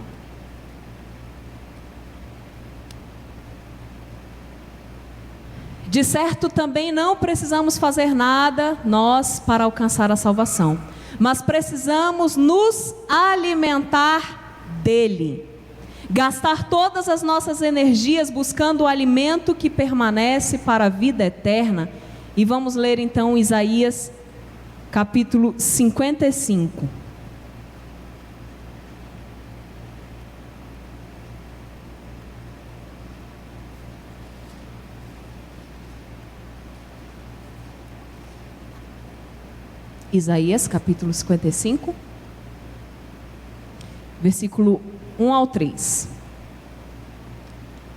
De certo, também não precisamos fazer nada, nós, para alcançar a salvação, mas precisamos nos alimentar dele. Gastar todas as nossas energias buscando o alimento que permanece para a vida eterna. E vamos ler então Isaías capítulo 55. Isaías capítulo 55, versículo 1 ao 3.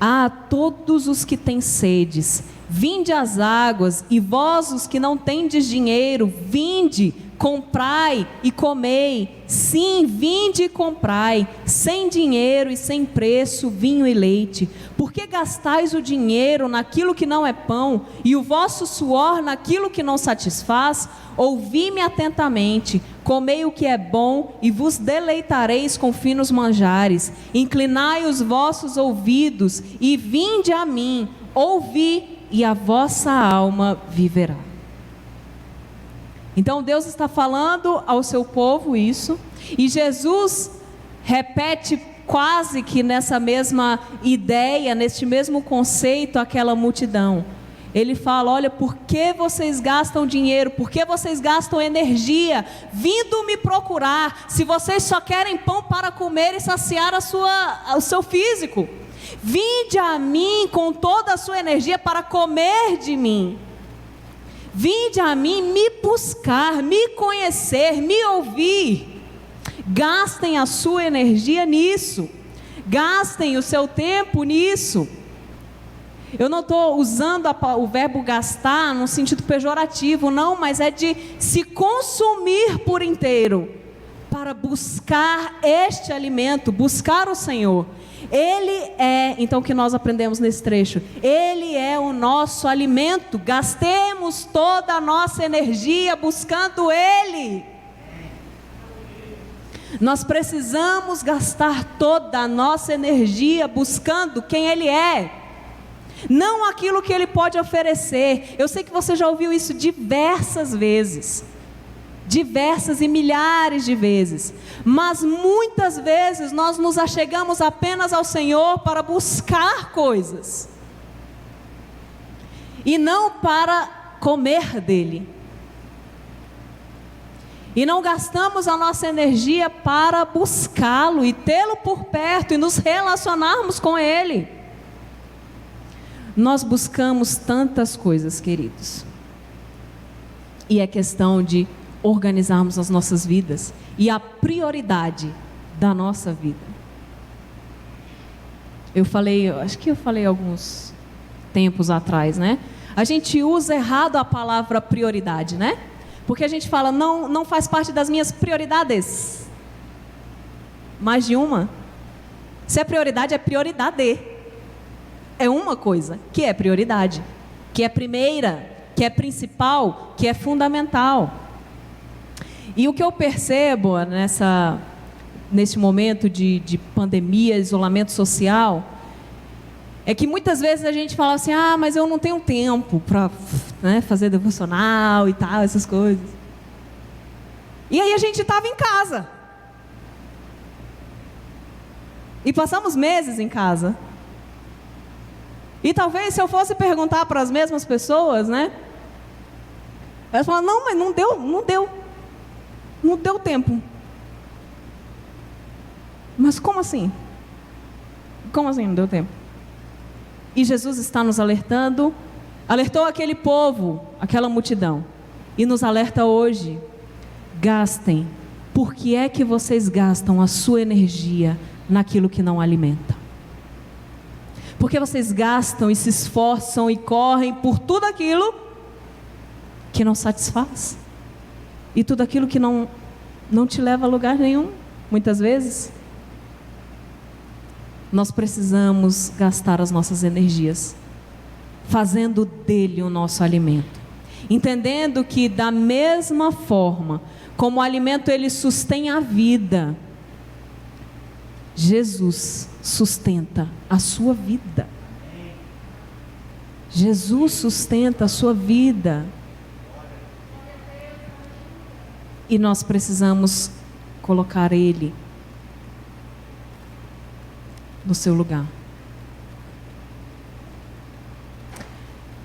A todos os que têm sedes, vinde às águas, e vós os que não tendes dinheiro, vinde, comprai e comei. Sim, vinde e comprai, sem dinheiro e sem preço, vinho e leite. Por que gastais o dinheiro naquilo que não é pão, e o vosso suor naquilo que não satisfaz? Ouvi-me atentamente, comei o que é bom, e vos deleitareis com finos manjares. Inclinai os vossos ouvidos, e vinde a mim, ouvi, e a vossa alma viverá. Então Deus está falando ao seu povo isso, e Jesus repete quase que nessa mesma ideia, neste mesmo conceito, aquela multidão. Ele fala: olha, por que vocês gastam dinheiro, por que vocês gastam energia vindo me procurar, se vocês só querem pão para comer e saciar o seu físico? Vinde a mim com toda a sua energia para comer de mim. Vinde a mim me buscar, me conhecer, me ouvir. Gastem a sua energia nisso. Gastem o seu tempo nisso. Eu não estou usando o verbo gastar no sentido pejorativo, não, mas é de se consumir por inteiro para buscar este alimento, buscar o Senhor. Ele é, então, o que nós aprendemos nesse trecho, Ele é o nosso alimento. Gastemos toda a nossa energia buscando Ele. Nós precisamos gastar toda a nossa energia buscando quem Ele é, não aquilo que Ele pode oferecer. Eu sei que você já ouviu isso diversas vezes, diversas e milhares de vezes, mas muitas vezes nós nos achegamos apenas ao Senhor para buscar coisas, e não para comer dEle. E não gastamos a nossa energia para buscá-lo e tê-lo por perto e nos relacionarmos com Ele. Nós buscamos tantas coisas, queridos, e é questão de organizarmos as nossas vidas e a prioridade da nossa vida. Acho que eu falei alguns tempos atrás, né? A gente usa errado a palavra prioridade, né? Porque a gente fala, não faz parte das minhas prioridades. Mais de uma. Se é prioridade, é prioridade. É uma coisa que é prioridade, que é primeira, que é principal, que é fundamental. E o que eu percebo nesse momento de pandemia, isolamento social, é que muitas vezes a gente fala assim: mas eu não tenho tempo para fazer devocional e tal, essas coisas. E aí a gente estava em casa. E passamos meses em casa. E talvez se eu fosse perguntar para as mesmas pessoas, né? Elas falam: não, mas não deu tempo. Mas como assim? Como assim não deu tempo? E Jesus está nos alertando, alertou aquele povo, aquela multidão, e nos alerta hoje: gastem. Por que é que vocês gastam a sua energia naquilo que não alimenta? Porque vocês gastam e se esforçam e correm por tudo aquilo que não satisfaz, e tudo aquilo que não te leva a lugar nenhum, muitas vezes. Nós precisamos gastar as nossas energias fazendo dele o nosso alimento, entendendo que da mesma forma como o alimento ele sustém a vida, Jesus sustenta a sua vida. Jesus sustenta a sua vida. E nós precisamos colocar Ele no seu lugar.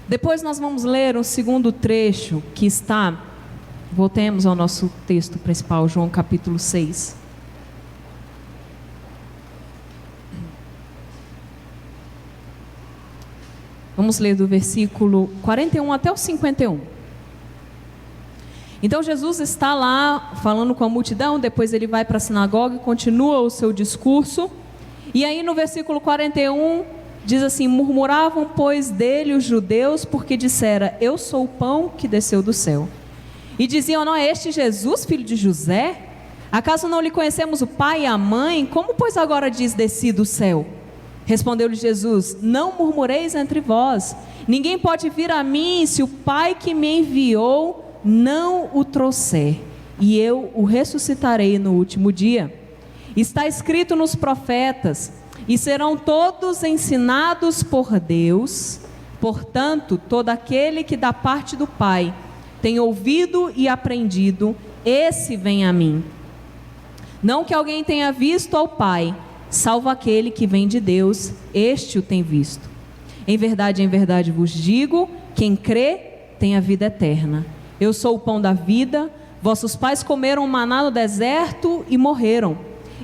Depois nós vamos ler um segundo trecho que está, voltemos ao nosso texto principal, João capítulo 6. Vamos ler do versículo 41 até o 51. Então Jesus está lá falando com a multidão, depois ele vai para a sinagoga e continua o seu discurso. E aí no versículo 41 diz assim: murmuravam pois dele os judeus, porque dissera: eu sou o pão que desceu do céu. E diziam: não é este Jesus, filho de José? Acaso não lhe conhecemos o pai e a mãe? Como pois agora diz: desci do céu? Respondeu-lhe Jesus: não murmureis entre vós. Ninguém pode vir a mim se o Pai que me enviou não o trouxer, e eu o ressuscitarei no último dia. Está escrito nos profetas: e serão todos ensinados por Deus. Portanto, todo aquele que da parte do Pai tem ouvido e aprendido, esse vem a mim. Não que alguém tenha visto ao Pai, salvo aquele que vem de Deus, este o tem visto. Em verdade vos digo, quem crê tem a vida eterna. Eu sou o pão da vida. Vossos pais comeram maná no deserto e morreram.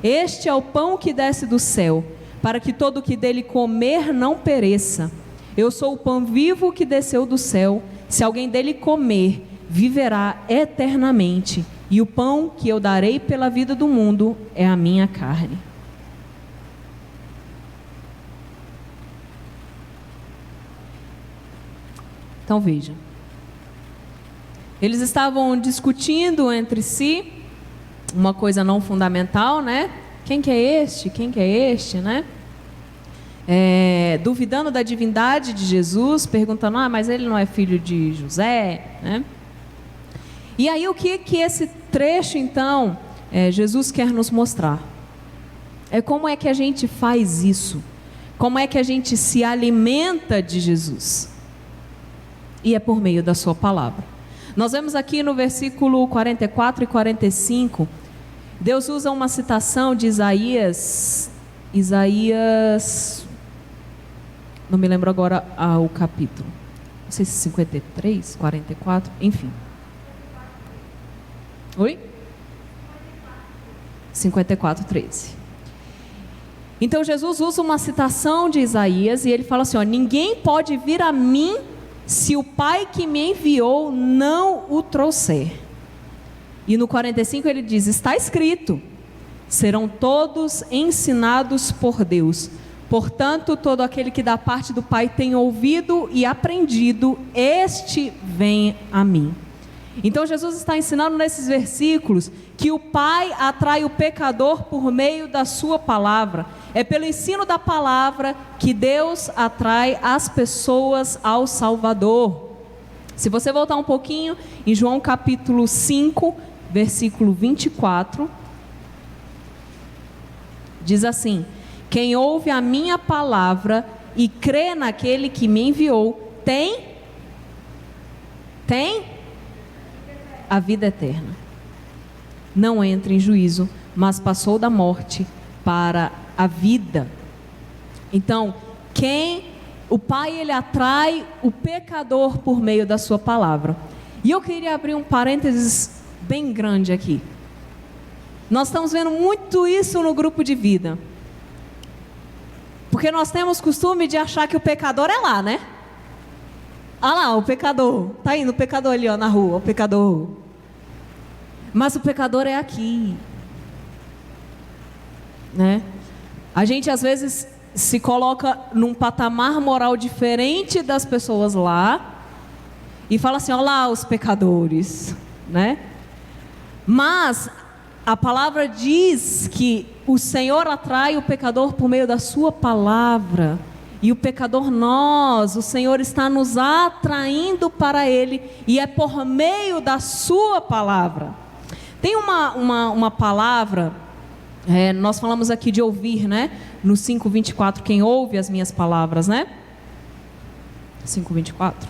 Este é o pão que desce do céu, para que todo o que dele comer não pereça. Eu sou o pão vivo que desceu do céu. Se alguém dele comer, viverá eternamente. E o pão que eu darei pela vida do mundo é a minha carne. Então veja. Eles estavam discutindo entre si uma coisa não fundamental, né? Quem que é este? Quem que é este, né? Duvidando da divindade de Jesus, perguntando, mas ele não é filho de José, né? E aí o que esse trecho, então, Jesus quer nos mostrar? É como é que a gente faz isso? Como é que a gente se alimenta de Jesus? E é por meio da sua palavra. Nós vemos aqui no versículo 44 e 45, Deus usa uma citação de Isaías, não me lembro agora o capítulo, não sei se 53, 44, enfim. Oi? 54, 13. Então Jesus usa uma citação de Isaías e ele fala assim, ninguém pode vir a mim se o Pai que me enviou não o trouxer. E no 45 ele diz, está escrito, serão todos ensinados por Deus. Portanto, todo aquele que da parte do Pai tem ouvido e aprendido, este vem a mim. Então Jesus está ensinando nesses versículos que o Pai atrai o pecador por meio da sua palavra. É pelo ensino da palavra que Deus atrai as pessoas ao Salvador. Se você voltar um pouquinho em João capítulo 5, versículo 24, diz assim, quem ouve a minha palavra e crê naquele que me enviou, tem a vida eterna. Não entra em juízo, mas passou da morte para a vida. Então, o Pai, ele atrai o pecador por meio da sua palavra. E eu queria abrir um parênteses bem grande aqui. Nós estamos vendo muito isso no grupo de vida. Porque nós temos costume de achar que o pecador é lá, né? Olha lá, o pecador. Tá indo o pecador ali, na rua, o pecador. Mas o pecador é aqui. Né? A gente às vezes se coloca num patamar moral diferente das pessoas lá e fala assim, olha lá os pecadores, né? Mas a palavra diz que o Senhor atrai o pecador por meio da sua palavra. E o pecador o Senhor está nos atraindo para Ele, e é por meio da sua palavra. Tem uma palavra, nós falamos aqui de ouvir, né? No 5:24, quem ouve as minhas palavras, né? 5:24.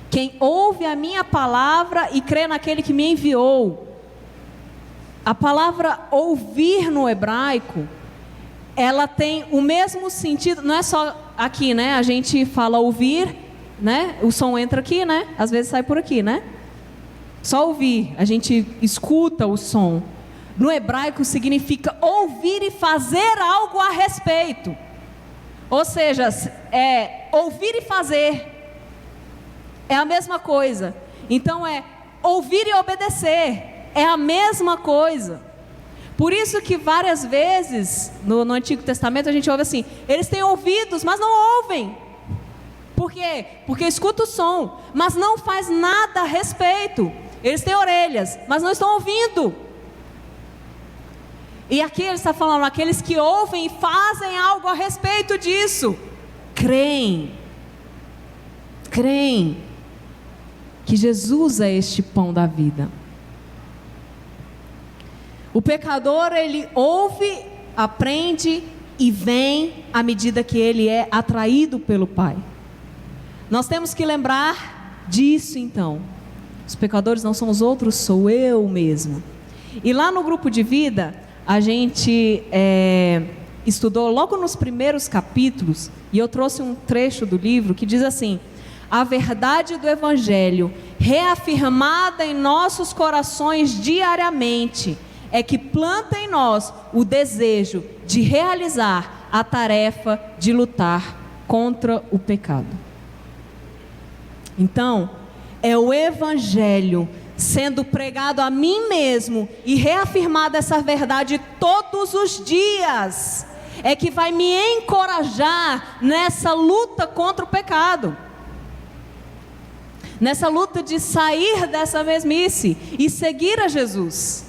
Quem ouve a minha palavra e crê naquele que me enviou. A palavra ouvir no hebraico, ela tem o mesmo sentido, não é só aqui, né? A gente fala ouvir, né? O som entra aqui, né? Às vezes sai por aqui, né? Só ouvir, a gente escuta o som. No hebraico significa ouvir e fazer algo a respeito. Ou seja, ouvir e fazer é a mesma coisa. Então ouvir e obedecer é a mesma coisa. Por isso que várias vezes no Antigo Testamento a gente ouve assim, eles têm ouvidos, mas não ouvem. Por quê? Porque escuta o som, mas não faz nada a respeito. Eles têm orelhas, mas não estão ouvindo. E aqui ele está falando, aqueles que ouvem e fazem algo a respeito disso, creem que Jesus é este pão da vida. O pecador, ele ouve, aprende e vem à medida que ele é atraído pelo Pai. Nós temos que lembrar disso então. Os pecadores não são os outros, sou eu mesmo. E lá no grupo de vida, a gente estudou logo nos primeiros capítulos, e eu trouxe um trecho do livro que diz assim: a verdade do Evangelho, reafirmada em nossos corações diariamente, é que planta em nós o desejo de realizar a tarefa de lutar contra o pecado. Então, é o Evangelho sendo pregado a mim mesmo e reafirmada essa verdade todos os dias, é que vai me encorajar nessa luta contra o pecado, nessa luta de sair dessa mesmice e seguir a Jesus.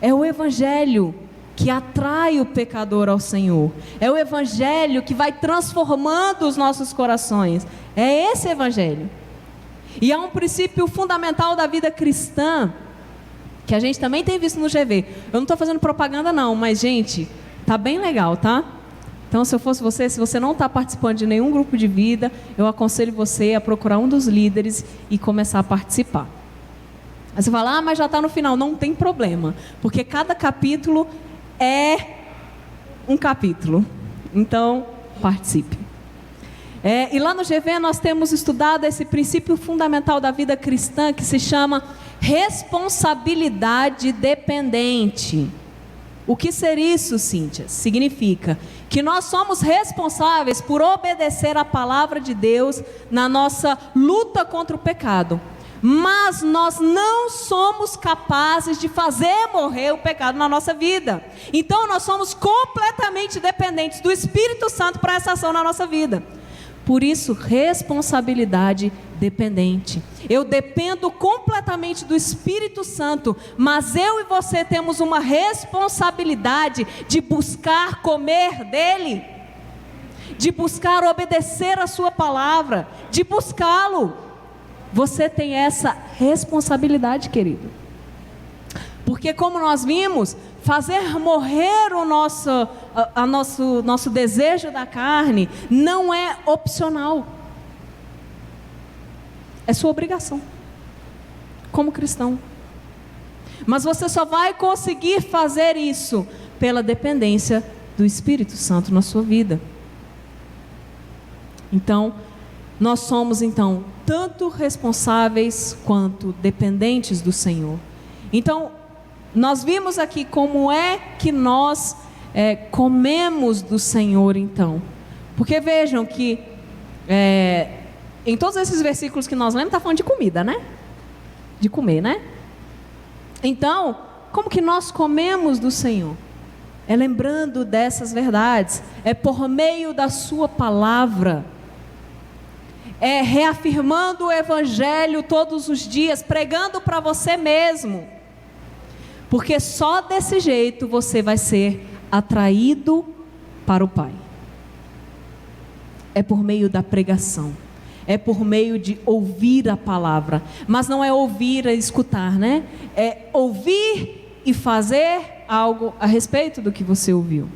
É o Evangelho que atrai o pecador ao Senhor, é o Evangelho que vai transformando os nossos corações, é esse Evangelho. E há um princípio fundamental da vida cristã, que a gente também tem visto no GV. Eu não estou fazendo propaganda não, mas gente, tá bem legal, tá? Então, se eu fosse você, se você não está participando de nenhum grupo de vida, eu aconselho você a procurar um dos líderes e começar a participar. Aí você fala, mas já está no final. Não tem problema, porque cada capítulo é um capítulo. Então, participe. E lá no GV nós temos estudado esse princípio fundamental da vida cristã, que se chama responsabilidade dependente. O que ser isso, Cíntia? Significa que nós somos responsáveis por obedecer a palavra de Deus na nossa luta contra o pecado, mas nós não somos capazes de fazer morrer o pecado na nossa vida. Então nós somos completamente dependentes do Espírito Santo para essa ação na nossa vida. Por isso, responsabilidade dependente. Eu dependo completamente do Espírito Santo, mas eu e você temos uma responsabilidade de buscar comer dele, de buscar obedecer a sua palavra, de buscá-lo. Você tem essa responsabilidade, querido. Porque como nós vimos, fazer morrer o nosso desejo da carne não é opcional. É sua obrigação, como cristão. Mas você só vai conseguir fazer isso pela dependência do Espírito Santo na sua vida. Então, nós somos tanto responsáveis quanto dependentes do Senhor. Então, nós vimos aqui como é que nós comemos do Senhor, então. Porque vejam que em todos esses versículos que nós lemos, está falando de comida, né? De comer, né? Então, como que nós comemos do Senhor? É lembrando dessas verdades, é por meio da sua palavra, é reafirmando o Evangelho todos os dias, pregando para você mesmo. Porque só desse jeito você vai ser atraído para o Pai. É por meio da pregação, é por meio de ouvir a palavra, mas não é ouvir e escutar, né? É ouvir e fazer algo a respeito do que você ouviu.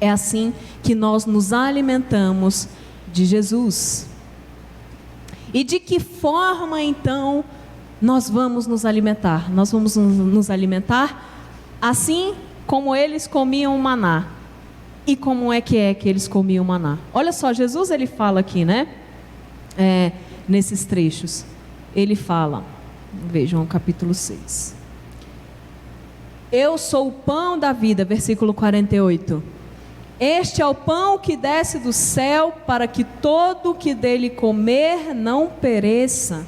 É assim que nós nos alimentamos de Jesus. E de que forma então nós vamos nos alimentar? Nós vamos nos alimentar assim como eles comiam o maná. E como é que eles comiam o maná? Olha só, Jesus ele fala aqui, né? Nesses trechos. Ele fala, vejam o capítulo 6. Eu sou o pão da vida, versículo 48. Este é o pão que desce do céu, para que todo que dele comer não pereça.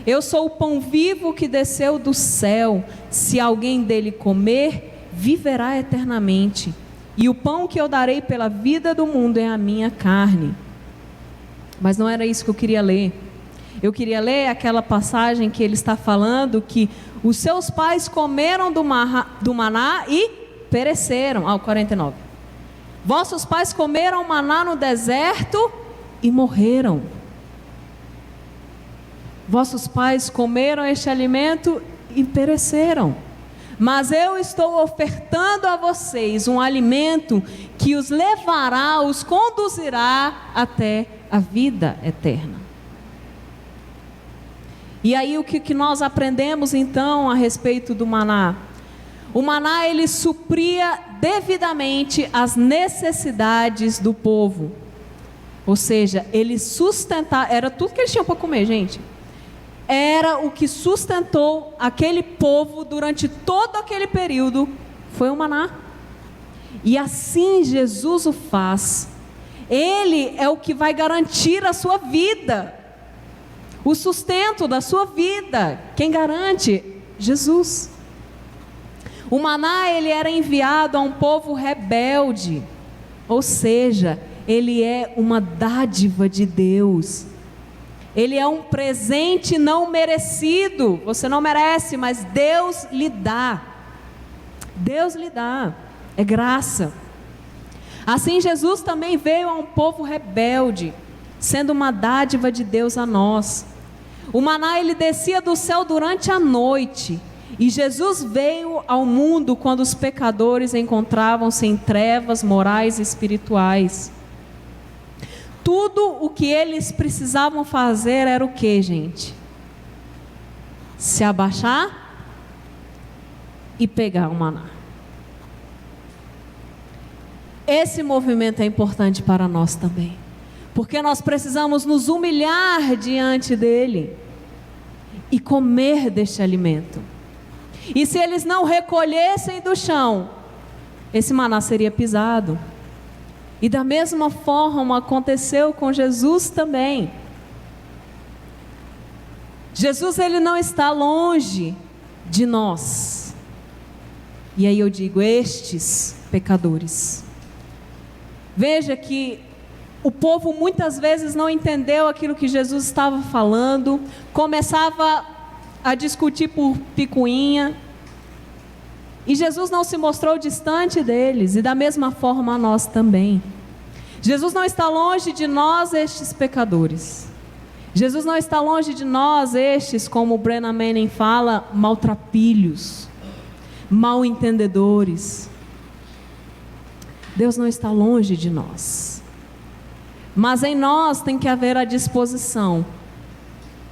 Eu sou o pão vivo que desceu do céu. Se alguém dele comer, viverá eternamente. E o pão que eu darei pela vida do mundo é a minha carne. Mas não era isso que eu queria ler. Eu queria ler aquela passagem que ele está falando que os seus pais comeram do maná e pereceram. O 49. Vossos pais comeram maná no deserto e morreram. Vossos pais comeram este alimento e pereceram. Mas eu estou ofertando a vocês um alimento que os levará, os conduzirá até a vida eterna. E aí o que nós aprendemos então a respeito do maná? O maná ele supria devidamente as necessidades do povo. Ou seja, ele sustentava, era tudo que eles tinham para comer, gente. Era o que sustentou aquele povo durante todo aquele período, foi o maná. E assim Jesus o faz. Ele é o que vai garantir a sua vida, o sustento da sua vida. Quem garante? Jesus. O maná, ele era enviado a um povo rebelde, ou seja, ele é uma dádiva de Deus. Ele é um presente não merecido. Você não merece, mas Deus lhe dá. Deus lhe dá. É graça. Assim Jesus também veio a um povo rebelde, sendo uma dádiva de Deus a nós. O maná, ele descia do céu durante a noite. E Jesus veio ao mundo quando os pecadores encontravam-se em trevas morais e espirituais. Tudo o que eles precisavam fazer era o que, gente? Se abaixar e pegar o maná. Esse movimento é importante para nós também, porque nós precisamos nos humilhar diante dele e comer deste alimento. E se eles não recolhessem do chão, esse maná seria pisado. E da mesma forma aconteceu com Jesus também. Jesus, ele não está longe de nós. E aí eu digo, estes pecadores. Veja que o povo muitas vezes não entendeu aquilo que Jesus estava falando, começava a discutir por picuinha, e Jesus não se mostrou distante deles, e da mesma forma nós também. Jesus não está longe de nós, estes pecadores. Jesus não está longe de nós, estes, como o Brennan Manning fala, maltrapilhos, mal entendedores. Deus não está longe de nós, mas em nós tem que haver a disposição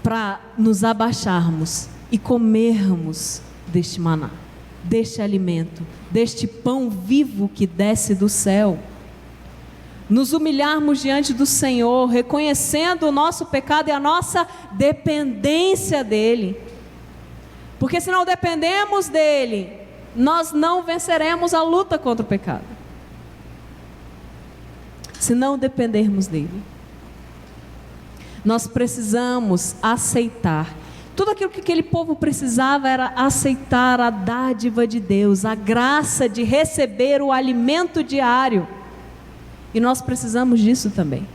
para nos abaixarmos e comermos deste maná, deste alimento, deste pão vivo que desce do céu. Nos humilharmos diante do Senhor, reconhecendo o nosso pecado e a nossa dependência dEle. Porque se não dependemos dEle, nós não venceremos a luta contra o pecado. Se não dependermos dEle. Nós precisamos aceitar. Tudo aquilo que aquele povo precisava era aceitar a dádiva de Deus, a graça de receber o alimento diário. E nós precisamos disso também.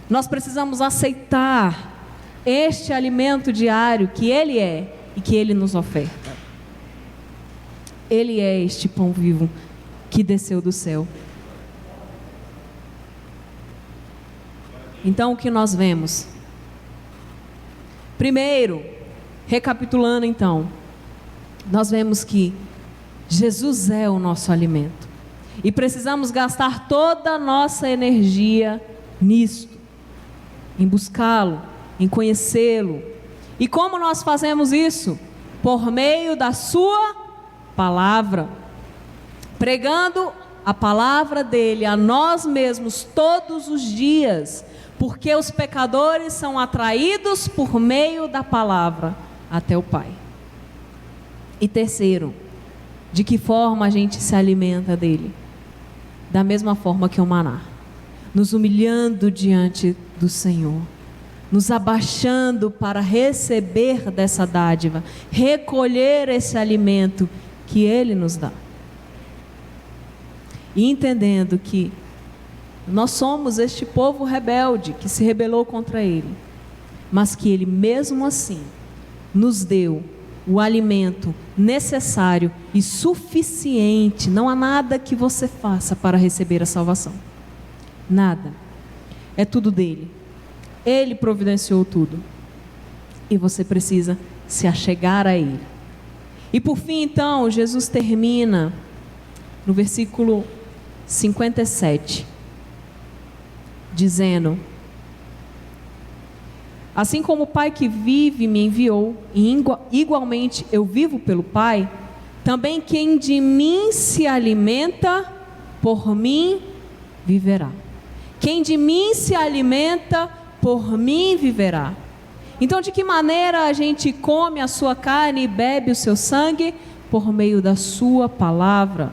Nós precisamos aceitar este alimento diário que Ele é e que Ele nos oferta. Ele é este pão vivo que desceu do céu. Então o que nós vemos? Primeiro, recapitulando então, nós vemos que Jesus é o nosso alimento. E precisamos gastar toda a nossa energia nisto, em buscá-lo, em conhecê-lo. E como nós fazemos isso? Por meio da sua palavra, pregando a palavra dele a nós mesmos todos os dias, porque os pecadores são atraídos por meio da palavra até o Pai. E terceiro, de que forma a gente se alimenta dele? Da mesma forma que o maná, nos humilhando diante do Senhor, nos abaixando para receber dessa dádiva, recolher esse alimento que Ele nos dá. E entendendo que nós somos este povo rebelde que se rebelou contra Ele, mas que Ele mesmo assim nos deu o alimento necessário e suficiente. Não há nada que você faça para receber a salvação. Nada. É tudo dele. Ele providenciou tudo. E você precisa se achegar a Ele. E por fim, então, Jesus termina no versículo 57, dizendo: assim como o Pai que vive me enviou, e igualmente eu vivo pelo Pai, também quem de mim se alimenta, por mim viverá. Quem de mim se alimenta, por mim viverá. Então, de que maneira a gente come a sua carne e bebe o seu sangue? Por meio da sua palavra.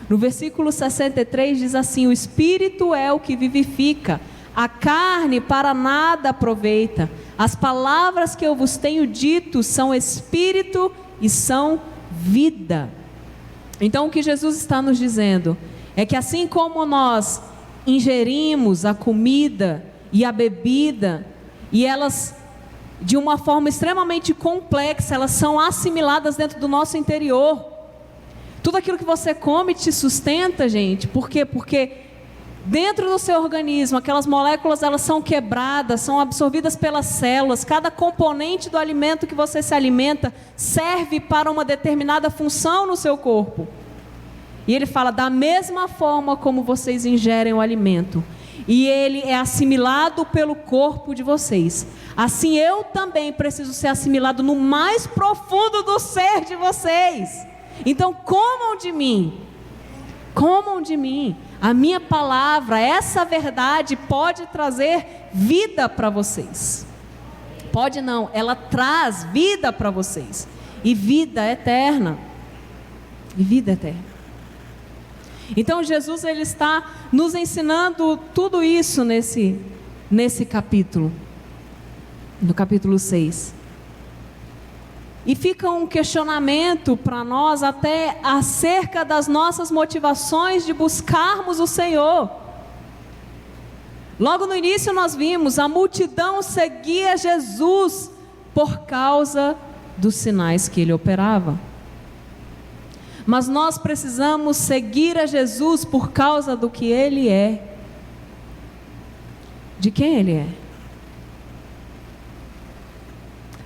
No versículo 63 diz assim: o Espírito é o que vivifica, a carne para nada aproveita. As palavras que eu vos tenho dito são Espírito e são vida. Então, o que Jesus está nos dizendo é que assim como nós ingerimos a comida e a bebida, e elas, de uma forma extremamente complexa, elas são assimiladas dentro do nosso interior. Tudo aquilo que você come te sustenta, gente. Por quê? Porque dentro do seu organismo, aquelas moléculas, elas são quebradas, são absorvidas pelas células. Cada componente do alimento que você se alimenta serve para uma determinada função no seu corpo. E ele fala, da mesma forma como vocês ingerem o alimento, e ele é assimilado pelo corpo de vocês, assim eu também preciso ser assimilado no mais profundo do ser de vocês. Então comam de mim, a minha palavra, essa verdade pode trazer vida para vocês. Pode não, ela traz vida para vocês, e vida eterna, Então Jesus, ele está nos ensinando tudo isso nesse capítulo, no capítulo 6. E fica um questionamento para nós até acerca das nossas motivações de buscarmos o Senhor. Logo no início nós vimos, a multidão seguia Jesus por causa dos sinais que ele operava. Mas nós precisamos seguir a Jesus por causa do que ele é. De quem ele é.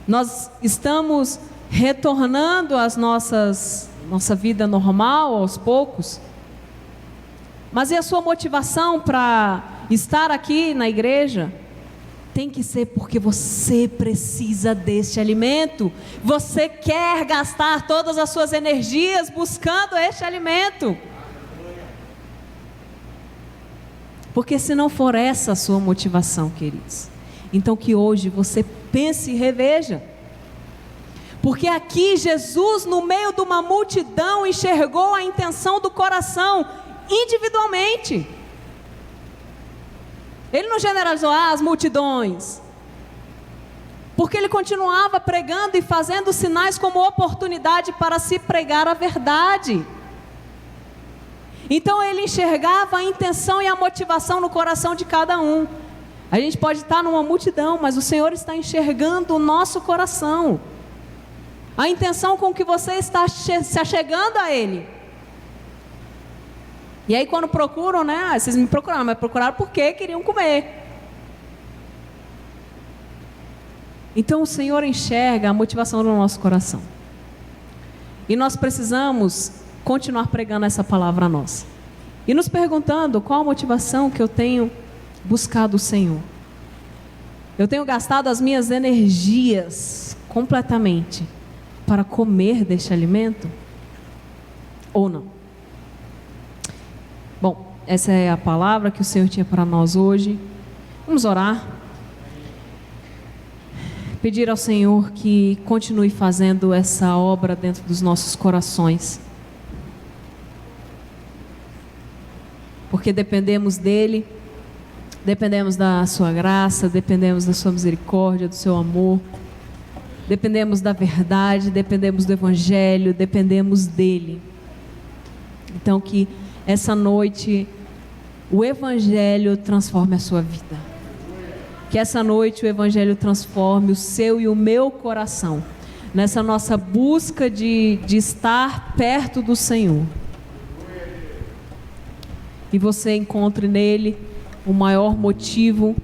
Nós estamos retornando às nossa vida normal aos poucos. Mas e a sua motivação para estar aqui na igreja? Tem que ser porque você precisa deste alimento. Você quer gastar todas as suas energias buscando este alimento. Porque se não for essa a sua motivação, queridos, então que hoje você pense e reveja. Porque aqui Jesus, no meio de uma multidão, enxergou a intenção do coração individualmente. Ele não generalizou as multidões, porque ele continuava pregando e fazendo sinais como oportunidade para se pregar a verdade. Então ele enxergava a intenção e a motivação no coração de cada um. A gente pode estar numa multidão, mas o Senhor está enxergando o nosso coração, a intenção com que você está se achegando a Ele. E aí quando procuram, né? Vocês me procuraram, mas procuraram porque queriam comer. Então o Senhor enxerga a motivação do nosso coração. E nós precisamos continuar pregando essa palavra a nós. E nos perguntando qual a motivação que eu tenho buscado o Senhor. Eu tenho gastado as minhas energias completamente para comer deste alimento? Ou não? Bom, essa é a palavra que o Senhor tinha para nós hoje. Vamos orar. Pedir ao Senhor que continue fazendo essa obra dentro dos nossos corações. Porque dependemos dEle, dependemos da sua graça, dependemos da sua misericórdia, do seu amor. Dependemos da verdade, dependemos do Evangelho, dependemos dEle. Então que essa noite o Evangelho transforme a sua vida. Que essa noite o Evangelho transforme o seu e o meu coração. Nessa nossa busca de estar perto do Senhor. E você encontre nele o maior motivo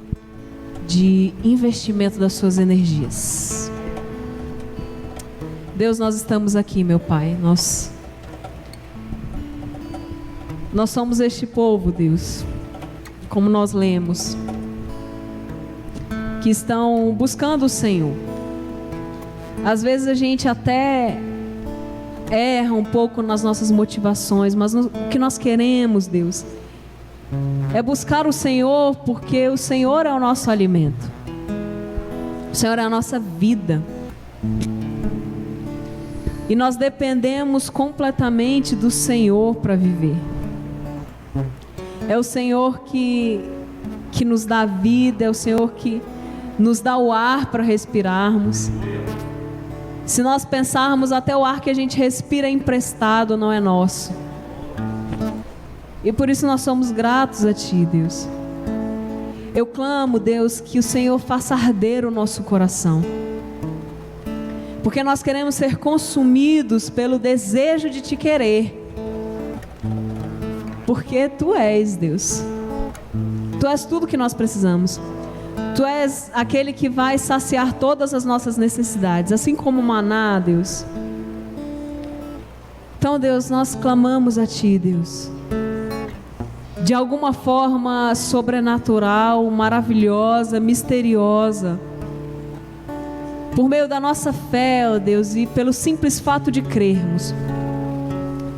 de investimento das suas energias. Deus, nós estamos aqui, meu Pai. Nós somos este povo, Deus, como nós lemos, que estão buscando o Senhor. Às vezes a gente até erra um pouco nas nossas motivações, mas o que nós queremos, Deus, é buscar o Senhor, porque o Senhor é o nosso alimento. O Senhor é a nossa vida. E nós dependemos completamente do Senhor para viver. É o Senhor que nos dá vida, é o Senhor que nos dá o ar para respirarmos. Se nós pensarmos, até o ar que a gente respira é emprestado, não é nosso. E por isso nós somos gratos a Ti, Deus. Eu clamo, Deus, que o Senhor faça arder o nosso coração. Porque nós queremos ser consumidos pelo desejo de Te querer. Porque Tu és, Deus. Tu és tudo que nós precisamos. Tu és aquele que vai saciar todas as nossas necessidades, assim como o maná, Deus. Então, Deus, nós clamamos a Ti, Deus. De alguma forma sobrenatural, maravilhosa, misteriosa. Por meio da nossa fé, ó Deus, e pelo simples fato de crermos,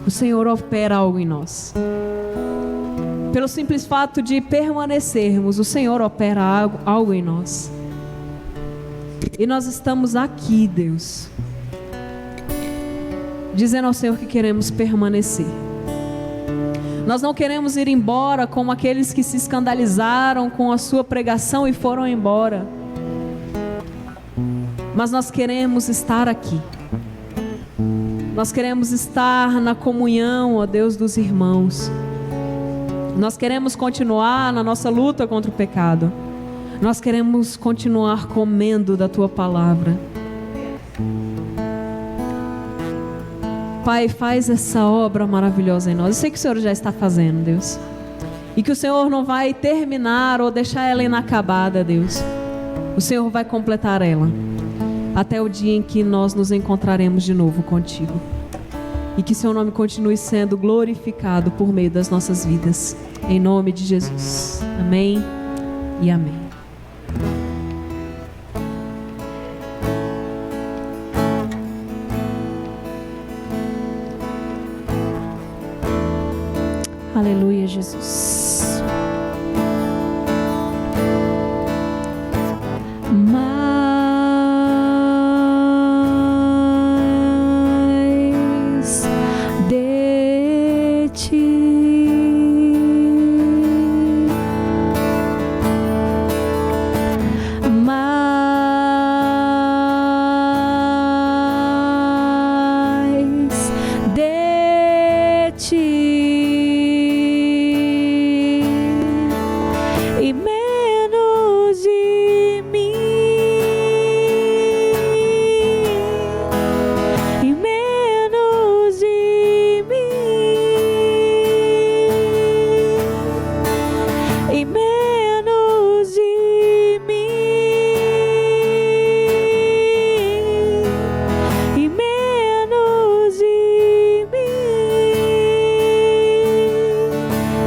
o Senhor opera algo em nós. Pelo simples fato de permanecermos, o Senhor opera algo em nós. E nós estamos aqui, Deus, dizendo ao Senhor que queremos permanecer. Nós não queremos ir embora como aqueles que se escandalizaram com a sua pregação e foram embora. Mas nós queremos estar aqui. Nós queremos estar na comunhão, ó Deus, dos irmãos. Nós queremos continuar na nossa luta contra o pecado. Nós queremos continuar comendo da Tua palavra. Pai, faz essa obra maravilhosa em nós. Eu sei que o Senhor já está fazendo, Deus. E que o Senhor não vai terminar ou deixar ela inacabada, Deus. O Senhor vai completar ela. Até o dia em que nós nos encontraremos de novo contigo. E que Seu nome continue sendo glorificado por meio das nossas vidas. Em nome de Jesus. Amém e amém. Aleluia, Jesus.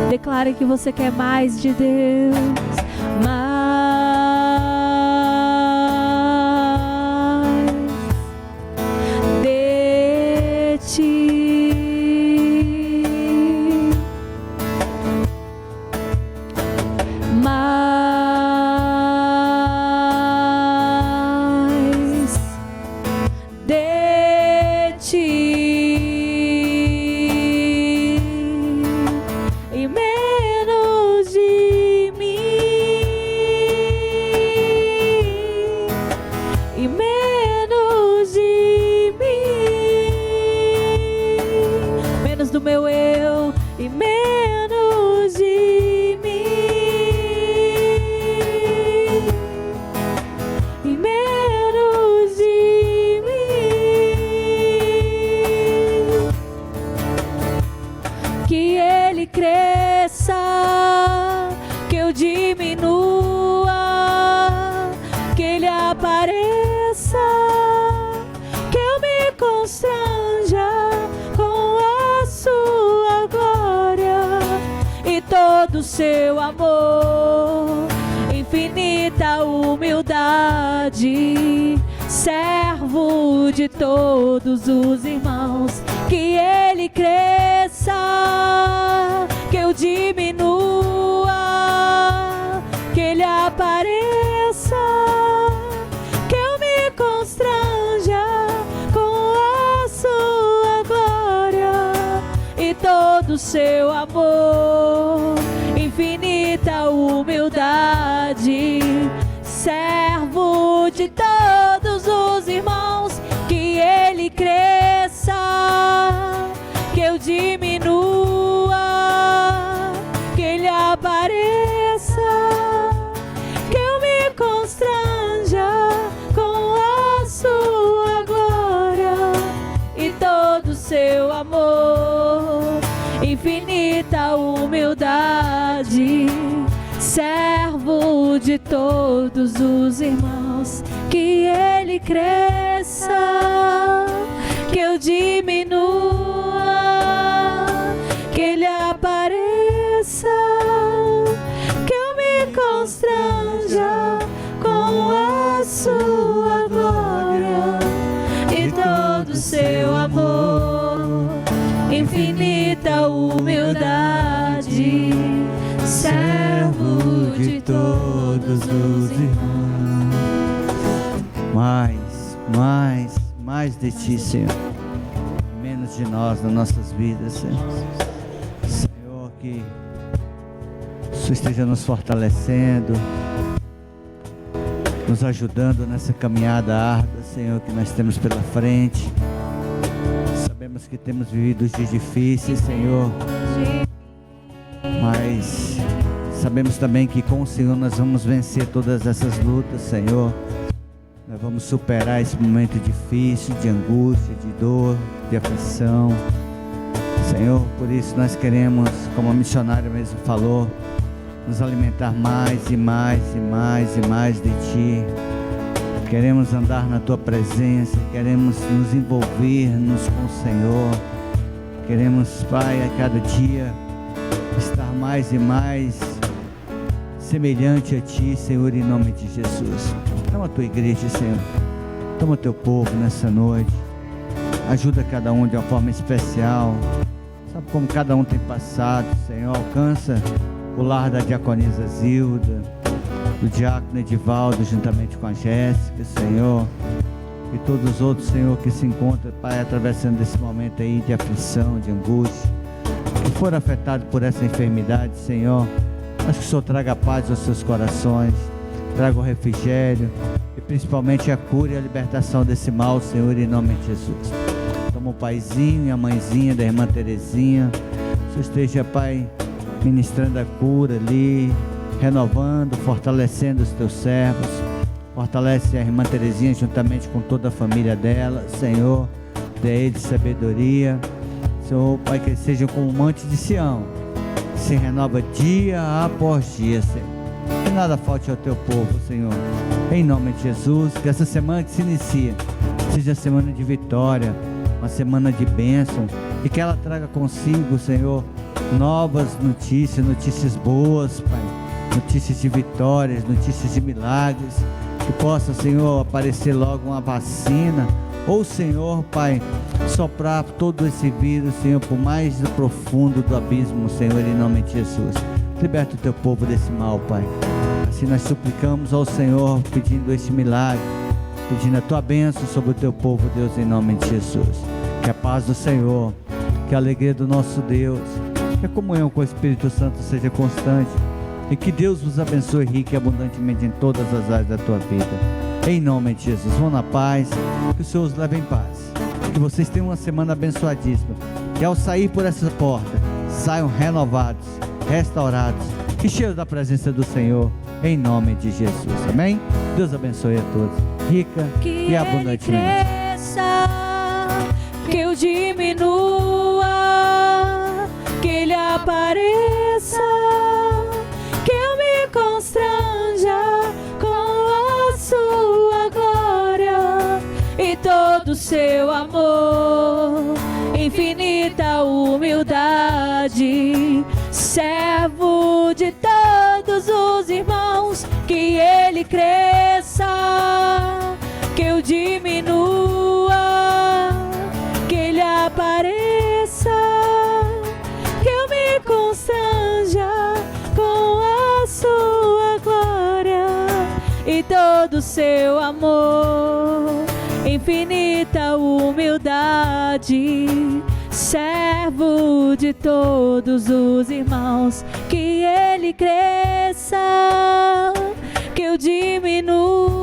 Declare que você quer mais de Deus. Mais de Ti. Mais de Ti. Seu amor, infinita humildade, servo de todos os irmãos, que Ele cresça, que eu diminua, humildade, servo de todos os irmãos, que ele cresça, que eu diminua, que ele apareça, que eu me constranja com a sua glória e todo o seu amor. Infinita humildade, servo de todos os irmãos, que ele cresça, que eu diminua, que ele apareça, que eu me constranja com a sua glória e todo o seu amor. Infinita humildade, servo de todos os irmãos. Mais de ti, Senhor. Menos de nós nas nossas vidas, Senhor. Senhor, que o Senhor esteja nos fortalecendo, nos ajudando nessa caminhada árdua, Senhor, que nós temos pela frente. Sabemos que temos vivido dias difíceis, Senhor, mas sabemos também que com o Senhor nós vamos vencer todas essas lutas, Senhor. Nós vamos superar esse momento difícil, de angústia, de dor, de aflição, Senhor. Por isso nós queremos, como a missionária mesmo falou, nos alimentar mais e mais e mais e mais de Ti. Queremos andar na Tua presença, queremos nos envolver-nos com o Senhor. Queremos, Pai, a cada dia estar mais e mais semelhante a Ti, Senhor, em nome de Jesus. Toma a Tua igreja, Senhor. Toma o Teu povo nessa noite. Ajuda cada um de uma forma especial. Sabe como cada um tem passado, Senhor. Alcança o lar da diaconisa Zilda, do diácono Edivaldo, juntamente com a Jéssica, Senhor. E todos os outros, Senhor, que se encontram, Pai, atravessando esse momento aí de aflição, de angústia, que foram afetados por essa enfermidade, Senhor. Mas que o Senhor traga paz aos seus corações, traga o refrigério e principalmente a cura e a libertação desse mal, Senhor, em nome de Jesus. Toma o paizinho e a mãezinha da irmã Terezinha. O Senhor esteja, Pai, ministrando a cura ali, renovando, fortalecendo os teus servos. Fortalece a irmã Terezinha juntamente com toda a família dela, Senhor. Dê a eles sabedoria, Senhor, Pai, que eles sejam como um monte de Sião, se renova dia após dia, Senhor. Que nada falte ao teu povo, Senhor. Em nome de Jesus, que essa semana que se inicia seja semana de vitória, uma semana de bênção, e que ela traga consigo, Senhor, novas notícias, notícias boas, Pai, notícias de vitórias, notícias de milagres. Que possa, Senhor, aparecer logo uma vacina, ou, Senhor, Pai, soprar todo esse vírus, Senhor, por mais profundo do abismo, Senhor, em nome de Jesus. Liberta o teu povo desse mal, Pai. Assim nós suplicamos ao Senhor, pedindo este milagre, pedindo a tua bênção sobre o teu povo, Deus, em nome de Jesus. Que a paz do Senhor, que a alegria do nosso Deus, que a comunhão com o Espírito Santo seja constante, e que Deus vos abençoe rica e abundantemente em todas as áreas da tua vida. Em nome de Jesus, vão na paz, que o Senhor os leve em paz, que vocês tenham uma semana abençoadíssima, que ao sair por essa porta, saiam renovados, restaurados e cheios da presença do Senhor, em nome de Jesus, amém? Deus abençoe a todos, rica e abundantemente. Que Ele cresça, que eu diminua, que Ele apareça, que eu me constranja com a sua glória e todo o seu amor. Infinita humildade, servo de todos os irmãos, que ele cresça, que eu diminua, que ele apareça, que eu me constranja com a sua glória e todo o seu amor. Infinita humildade, servo de todos os irmãos, que ele cresça, que eu diminua.